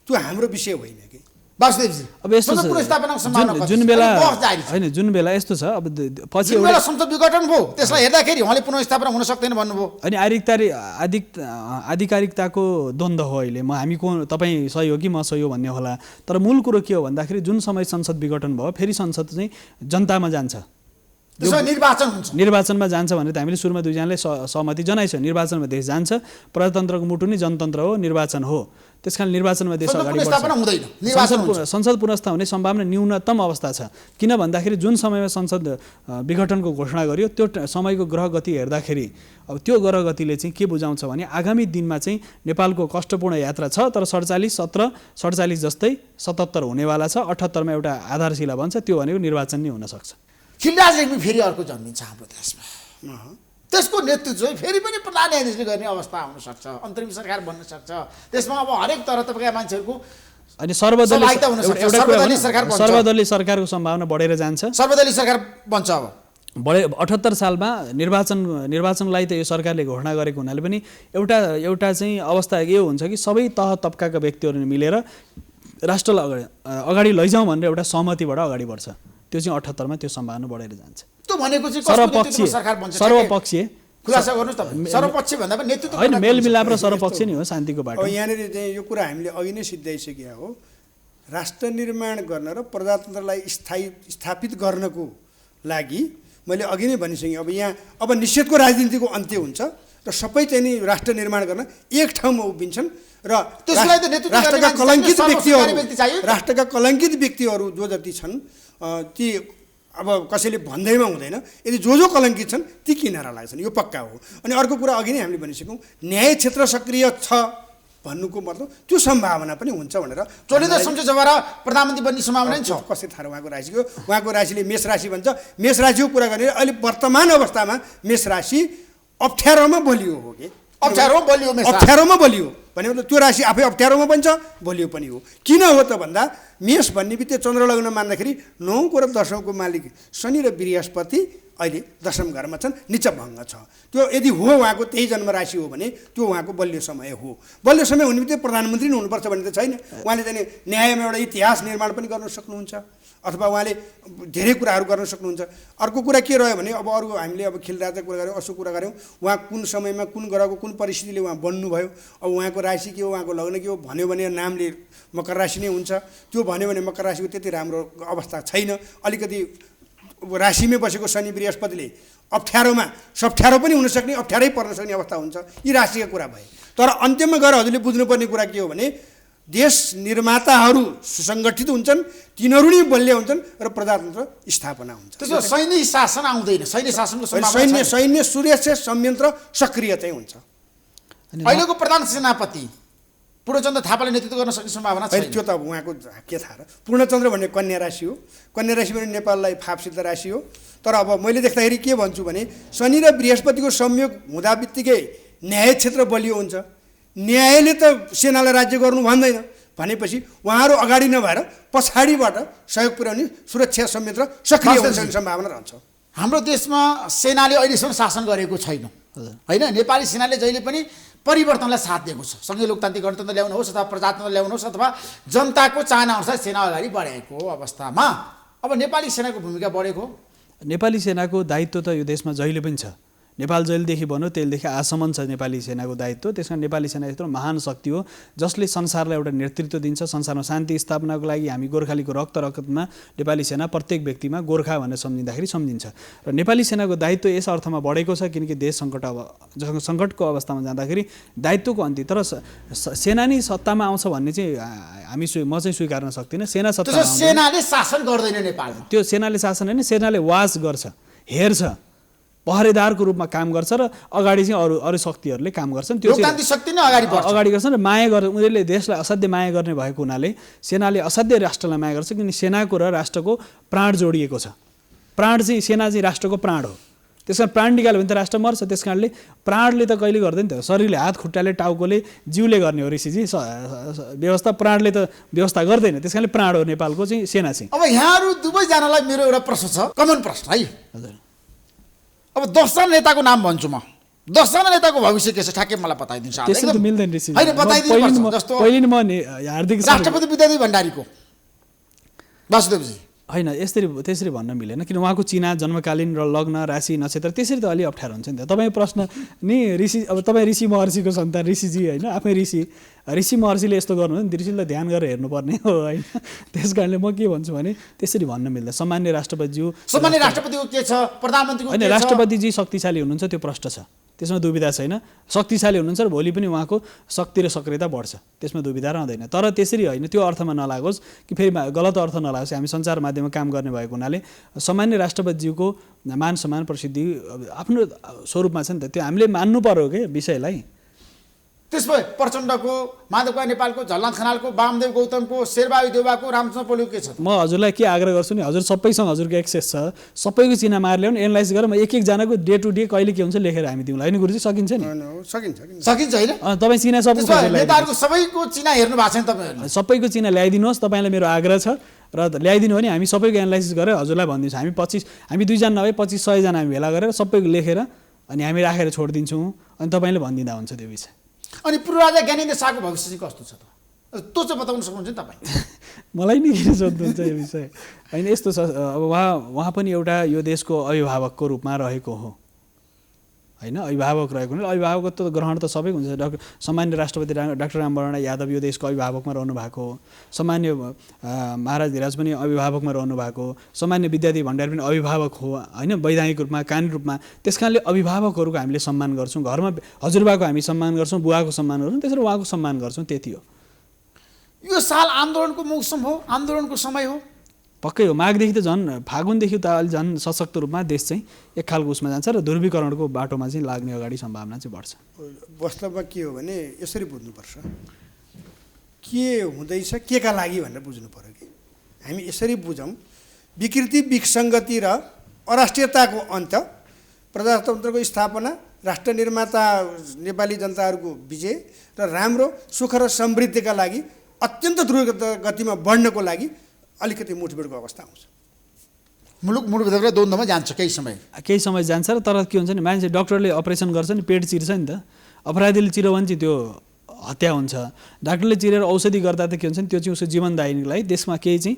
Speaker 2: त्यो हाम्रो विषय होइन कि
Speaker 1: वासुदेवजी।
Speaker 3: अब यस्तो छ,
Speaker 1: पुनर्स्थापनाको सम्भावना
Speaker 3: जुन बेला
Speaker 1: होइन,
Speaker 3: होइन जुन बेला यस्तो छ, अब पछि
Speaker 1: जुन बेला संसद विघटन भयो त्यसलाई हेर्दाखेरि उहाँले पुनर्स्थापना हुन सक्दैन भन्नुभयो।
Speaker 3: अनि आधिकारिकताको द्वन्द्व हो अहिले। हामी को, तपाईँ सही हो कि म सही हो भन्ने होला। तर मूल कुरो के हो भन्दाखेरि जुन समय संसद विघटन भयो फेरि संसद चाहिँ जनतामा जान्छ,
Speaker 1: निर्वाचन हुन्छ।
Speaker 3: निर्वाचनमा जान्छ भने त हामीले सुरुमा दुईजनाले सहमति जनाइछ। निर्वाचनमा देश जान्छ, प्रजातन्त्रको मुटु नै जनतन्त्र हो, निर्वाचन हो। त्यसकारण निर्वाचनमा देश अगाडि बढ्छ। संसद पुनर्स्थापना हुने सम्भावना न्यूनतम अवस्था छ। किन भन्दाखेरि जुन समयमा संसद विघटनको घोषणा गरियो त्यो समयको ग्रह गति हेर्दाखेरि अब त्यो ग्रह गतिले चाहिँ के बुझाउँछ भने आगामी दिनमा चाहिँ नेपालको कष्टपूर्ण यात्रा छ, तर 47 जस्तै 77 हुनेवाला छ। 78 मा एउटा आधारशिला बन्छ, त्यो भनेको निर्वाचन नै हुनसक्छ।
Speaker 1: खिलराज रेग्मी फेरि अर्को जन्मिन्छ हाम्रो देशमा, त्यसको नेतृत्व फेरि पनि प्रधान न्यायाधीशले गर्ने अवस्था आउन सक्छ, अन्तरिम सरकार बन्न सक्छ। त्यसमा अब हरेक तरका मान्छेहरूको
Speaker 3: अनि सर्वदलीय सरकारको सम्भावना बढेर जान्छ।
Speaker 1: सर्वदलीय सरकार बन्छ। अब
Speaker 3: 78 सालमा निर्वाचनलाई त यो सरकारले घोषणा गरेको हुनाले पनि एउटा चाहिँ अवस्था यो हुन्छ कि सबै तह तबकाका व्यक्तिहरूले मिलेर राष्ट्रलाई अगाडि लैजाउँ भनेर एउटा सहमतिबाट अगाडि बढ्छ। त्यो चाहिँ 78 मा त्यो सम्भावना बढेर जान्छ।
Speaker 1: त्यो भनेको चाहिँ
Speaker 3: सर्वपक्षीय
Speaker 1: खुलासा गर्नुस् तपाईँ। सर्वपक्षीय भन्दा पनि नेतृत्व
Speaker 3: होइन, मेलमिलाप र सर्वपक्षीय नै हो, शान्तिको बाटो।
Speaker 2: अब यहाँनिर चाहिँ यो कुरा हामीले अघि नै सिद्धाइसकेका हो। राष्ट्र निर्माण गर्न र प्रजातन्त्रलाई स्थापित गर्नको लागि मैले अघि नै भनिसकेँ। अब निषेधको राजनीतिको अन्त्य हुन्छ र सबै चाहिँ नि राष्ट्र निर्माण गर्न एक ठाउँमा उभिन्छन् र राष्ट्रका कलङ्कित व्यक्तिहरू जो जति छन् ती अब कसैले भन्दैमा हुँदैन, यदि जो कलङ्कित छन् ती किनारा लाग्छन्, यो पक्का हो। अनि अर्को कुरा अघि नै हामीले भनिसक्यौँ, न्याय क्षेत्र सक्रिय छ भन्नुको मतलब त्यो सम्भावना पनि हुन्छ भनेर।
Speaker 1: चोलिदा सम्झौताबाट प्रधानमन्त्री बन्ने सम्भावना छ।
Speaker 2: कसरी थाहा उहाँको राशिले मेष राशि भन्छ। मेष राशिको कुरा गर्ने अहिले वर्तमान अवस्थामा मेष राशि अप्ठ्यारोमा बलियो हो कि अप्ठ्यारोमा बलियो भने मतलब त्यो राशि आफै अप्ठ्यारोमा बन्छ, बलियो पनि हो। किन हो त भन्दा मेष भन्ने बित्तिकै चन्द्र लग्न मान्दाखेरि 9को र 10औँको मालिक शनि र बृहस्पति अहिले 10औँ घरमा छन्, नीचभङ्ग छ। त्यो यदि हो उहाँको त्यही जन्म राशि हो भने त्यो उहाँको बलियो समय हो। बलियो समय हुने बित्तिकै प्रधानमन्त्री नै हुनुपर्छ भन्ने त छैन। उहाँले चाहिँ न्यायमा एउटा इतिहास निर्माण पनि गर्न सक्नुहुन्छ अथवा उहाँले धेरै कुराहरू गर्न सक्नुहुन्छ। अर्को कुरा के रह्यो भने अब अरू हामीले अब खिलराजको कुरा गऱ्यौँ, असो कुरा गऱ्यौँ, उहाँ कुन समयमा कुन ग्रहको कुन परिस्थितिले उहाँ बन्नुभयो, अब उहाँको राशि के हो, उहाँको लग्न के हो भन्यो भने नामले मकर राशि नै हुन्छ। त्यो भन्यो भने मकर राशिको त्यति राम्रो अवस्था छैन। अलिकति राशिमै बसेको शनि बृहस्पतिले सप्ठ्यारो पनि हुनसक्ने, अप्ठ्यारै पर्न सक्ने अवस्था हुन्छ। यी राशिका कुरा भए। तर अन्त्यमा गएर हजुरले बुझ्नुपर्ने कुरा के हो भने देश निर्माताहरू सुसङ्गठित हुन्छन्, तिनीहरू नै बलिया हुन्छन् र प्रजातन्त्र स्थापना हुन्छ।
Speaker 1: त्यसो सैन्य शासन आउँदैन, सैन्य शासनको सम्भावना
Speaker 2: सैन्य सुरक्षा संयन्त्र सक्रिय चाहिँ हुन्छ।
Speaker 1: अहिलेको प्रधान सेनापति पूर्णचन्द्र थापाले नेतृत्व गर्न सक्ने सम्भावना छैन।
Speaker 2: त्यो त उहाँको के थाहा र। पूर्णचन्द्र भन्ने कन्या राशि हो। कन्या राशि भने नेपाललाई फापसिद्ध राशि हो। तर अब मैले देख्दाखेरि के भन्छु भने शनि र बृहस्पतिको संयोग हुँदा बित्तिकै न्याय क्षेत्र बलियो हुन्छ। न्यायले त सेनालाई राज्य गर्नु भन्दैन भनेपछि उहाँहरू अगाडि नभएर पछाडिबाट सहयोग पुर्याउने सुरक्षा संयन्त्र सक्रिय हुने सम्भावना रहन्छ।
Speaker 1: हाम्रो देशमा सेनाले अहिलेसम्म शासन गरेको छैन होइन। नेपाली सेनाले जहिले पनि परिवर्तनलाई साथ दिएको छ। सङ्घीय लोकतान्त्रिक गणतन्त्र ल्याउनु होस् अथवा प्रजातन्त्र ल्याउनु होस् अथवा जनताको चाहना अनुसार सेना अगाडि बढेको अवस्थामा अब नेपाली सेनाको भूमिका बढेको।
Speaker 3: नेपाली सेनाको दायित्व त यो देशमा जहिले पनि छ। नेपाल जहिलेदेखि बन्यो त्यसदेखि आजसम्म छ नेपाली सेनाको दायित्व। त्यस कारण नेपाली सेना यत्रो महान शक्ति हो जसले संसारलाई एउटा नेतृत्व दिन्छ। संसारमा शान्ति स्थापनाको लागि हामी गोर्खालीको रक्तमा नेपाली सेना प्रत्येक व्यक्तिमा गोर्खा भनेर सम्झिँदाखेरि सम्झिन्छ। र नेपाली सेनाको दायित्व यस अर्थमा बढेको छ किनकि देश सङ्कटको अवस्थामा जाँदाखेरि दायित्वको अन्त्य। तर सेना नै सत्तामा आउँछ भन्ने चाहिँ म चाहिँ स्वीकार्न सक्दिनँ।
Speaker 1: सेनाले शासन गर्दैन नेपालमा।
Speaker 3: त्यो सेनाले शासन होइन, सेनाले वाच गर्छ, हेर्छ। पहरेदारको रूपमा काम गर्छ र अगाडि चाहिँ अरू अरू शक्तिहरूले काम गर्छन्। त्यो
Speaker 1: लोकतान्त्रिक शक्ति नै अगाडि बढ्छ।
Speaker 3: अगाडि गर्छन् र माया गर्ने उनीहरूले देशलाई असाध्य माया गर्ने भएको हुनाले सेनाले असाध्य राष्ट्रलाई माया गर्छ, किनकि सेनाको र राष्ट्रको प्राण जोडिएको छ। प्राण चाहिँ सेना चाहिँ राष्ट्रको प्राण हो। त्यस कारण प्राण निकाल्यो भने त राष्ट्र मर्छ। त्यस कारणले प्राणले त कहिले गर्दैन त, शरीरले हात खुट्टाले टाउकोले जिउले गर्ने हो ऋषिजी, व्यवस्था प्राणले त व्यवस्था गर्दैन। त्यस कारणले प्राण हो नेपालको चाहिँ सेना चाहिँ।
Speaker 1: अब यहाँहरू दुवैजनालाई मेरो एउटा प्रश्न छ, कमन प्रश्न है।
Speaker 3: हजुर,
Speaker 1: अब 10जना नेताको नाम भन्छु म, 10जना नेताको भविष्य के छ ठ्याक्कै मलाई बताइदिनुहोस्।
Speaker 3: त्यसरी त मिल्दैन ऋषिजी।
Speaker 1: होइन, बताइदिनु। जस्तो
Speaker 3: पहिले म हार्दिक
Speaker 1: राष्ट्रपति विद्यादेवी भण्डारीको, वासुदेवजी
Speaker 3: होइन त्यसरी भन्न मिलेन, किन उहाँको चिना जन्मकालीन र लग्न राशि नक्षत्र त्यसरी त अलि अप्ठ्यारो हुन्छ नि त। तपाईँ प्रश्न नि ऋषि, अब तपाईँ ऋषि महर्षिको सन्तान ऋषिजी होइन, आफै ऋषि महर्षिले यस्तो गर्नुहुन्छ नि, ऋषिले ध्यान गरेर हेर्नुपर्ने हो होइन। त्यस कारणले म के भन्छु भने त्यसरी भन्न मिल्दैन। सामान्य राष्ट्रपतिज्यू,
Speaker 1: सामान्य राष्ट्रपतिको के छ, प्रधानमन्त्रीको
Speaker 3: होइन, राष्ट्रपतिजी शक्तिशाली हुनुहुन्छ त्यो प्रष्ट छ, त्यसमा दुविधा छैन। शक्तिशाली हुनुहुन्छ र भोलि पनि उहाँको शक्ति र सक्रियता बढ्छ, त्यसमा दुविधा रहँदैन। तर त्यसरी होइन, त्यो अर्थमा नलागोस् कि फेरि गलत अर्थ नलागोस्। हामी सञ्चार माध्यममा काम गर्ने भएको हुनाले सामान्य राष्ट्रपतिज्यूको मान सम्मान प्रसिद्धि आफ्नो स्वरूपमा छ नि त, त्यो हामीले मान्नु पर्यो के विषयलाई।
Speaker 1: त्यसपछि प्रचण्डको, माधवका नेपालको, झलनाथ खनालको, वामदेव गौतमको, शेरबहादुर देउवाको, रामचन्द्र पौडेलको के छ? म
Speaker 3: हजुरलाई के आग्रह गर्छु नि, हजुर सबैसँग हजुरको एक्सेस छ, सबैको चिना मार ल्याउनु, एनालाइज गरेर म एक एकजनाको डे टु डे कहिले के हुन्छ लेखेर हामी दिउँला। होइन गुरुजी, सकिन्छ नि?
Speaker 1: सकिन्छ होइन?
Speaker 3: तपाईँ चिना
Speaker 1: नेताहरूको सबैको चिना हेर्नु भएको छैन तपाईँहरूले?
Speaker 3: सबैको चिना ल्याइदिनुहोस्, तपाईँलाई मेरो आग्रह छ। र ल्याइदिनु भने हामी सबैको एनालाइसिस गरेर हजुरलाई भनिदिन्छौँ। हामी 2जना नभए 25-100 जना हामी भेला गरेर सबैको लेखेर अनि हामी राखेर छोडिदिन्छौँ, अनि तपाईँले भनिदिँदा हुन्छ त्यो विषय।
Speaker 1: अनि पूर्व राजा ज्ञानेन्द्र शाहको भविष्य चाहिँ कस्तो छ त? त्यो चाहिँ बताउन सक्नुहुन्छ नि तपाईँ?
Speaker 3: मलाई नि किन सोध्नुहुन्छ यो विषय? होइन, यस्तो छ, अब उहाँ पनि एउटा यो देशको अभिभावकको रूपमा रहेको हो होइन, अभिभावक रहेको हुनाले अभिभावकत्व ग्रहण त सबैको हुन्छ। सामान्य राष्ट्रपति डाक्टर रामवरण यादव यो देशको अभिभावकमा रहनु भएको हो, सामान्य महाराज धिराज पनि अभिभावकमा रहनु भएको हो, सामान्य विद्यादेवी भण्डारी पनि अभिभावक हो होइन, वैधानिक रूपमा, कानुनी रूपमा। त्यस कारणले अभिभावकहरूको हामीले सम्मान गर्छौँ, घरमा हजुरबाको हामी सम्मान गर्छौँ, बुवाको सम्मान गर्छौँ, त्यसरी उहाँको सम्मान गर्छौँ, त्यति हो।
Speaker 1: यो साल आन्दोलनको मौसम हो, आन्दोलनको समय हो।
Speaker 3: पक्कै हो, माघदेखि त झन् फागुनदेखि त अलि झन् सशक्त रूपमा देश चाहिँ एक खालको उसमा जान्छ र ध्रुवीकरणको बाटोमा चाहिँ लाग्ने अगाडि सम्भावना चाहिँ बढ्छ।
Speaker 2: वास्तवमा के हो भने यसरी बुझ्नुपर्छ, के हुँदैछ के का लागि भनेर बुझ्नु पर्यो कि हामी यसरी बुझौँ, विकृति विसङ्गति र अराष्ट्रियताको अन्त, प्रजातन्त्रको स्थापना, राष्ट्र निर्माता नेपाली जनताहरूको विजय र राम्रो सुख र समृद्धिका लागि अत्यन्त द्रुत गतिमा बढ्नको लागि अलिकति मुठभेडको अवस्था आउँछ।
Speaker 1: मुलुक मुठभेडको द्वन्द्वमा जान्छ केही समय
Speaker 3: जान्छ र तर के हुन्छ नि, मान्छे डक्टरले अपरेसन गर्छ नि, पेट चिर्छ नि त, अपराधीले चिर्यो भने चाहिँ त्यो हत्या हुन्छ। डाक्टरले चिरेर औषधि गर्दा त के हुन्छ नि, त्यो चाहिँ उसको जीवनदायिनीलाई देशमा केही चाहिँ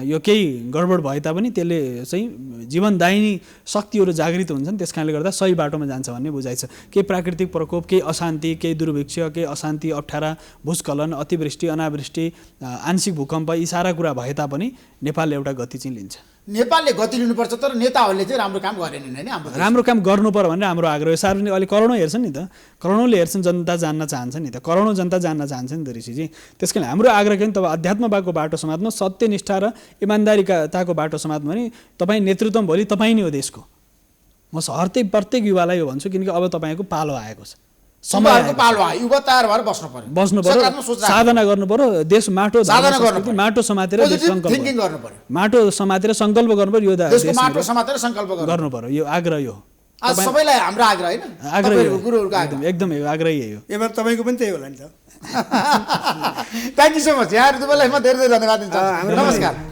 Speaker 3: यो केही गडबड भए तापनि त्यसले चाहिँ जीवनदायिनी शक्तिहरू जागृत हुन्छन्, त्यस कारणले गर्दा सही बाटोमा जान्छ भन्ने बुझाइ छ। केही प्राकृतिक प्रकोप, केही अशान्ति, केही दुर्भिक्ष, केही अशान्ति, अप्ठ्यारा, भूस्खलन, अतिवृष्टि, अनावृष्टि, आंशिक भूकम्प, यी सारा कुरा भए तापनि नेपालले एउटा गति चाहिँ लिन्छ।
Speaker 1: नेपालले गति लिनुपर्छ, तर नेताहरूले चाहिँ राम्रो काम गरेनन् हैन।
Speaker 3: राम्रो काम गर्नु पर्यो भनेर हाम्रो आग्रह। सार्वजनिक अहिले करोडौँ हेर्छन् नि त, करोडौँले हेर्छन्, जनता जान्न चाहन्छ नि त, करोडौँ जनता जान्न चाहन्छ नि त ऋषिजी। त्यस कारण हाम्रो आग्रह के तब अध्यात्मको बाटो समात्नु, सत्यनिष्ठा र इमान्दारिताको बाटो समात्नु भने तपाईँ नेतृत्व भोलि तपाईँ नै हो देशको। म प्रत्येक युवालाई यो भन्छु, किनकि अब तपाईँको पालो आएको छ,
Speaker 1: समयको पालो आयो, युवा तयार भएर बस्नु पर्यो,
Speaker 3: साधना गर्नु पर्यो, देश माटो समातेर माटो समातेर सङ्कल्प गर्नु पर्यो, यो
Speaker 1: माटो समातेर सङ्कल्प
Speaker 3: गर्नु पर्यो, यो आग्रह यो
Speaker 1: सबैलाई हाम्रो आग्रह हैन,
Speaker 3: आग्रह एकदम आग्रह यही हो।
Speaker 2: एमा तपाईँको पनि त्यही होला नि त।
Speaker 1: थ्याङ्क यू सो मच, यहाँहरू दुवैलाई म धेरै धेरै धन्यवाद दिन्छु। नमस्कार।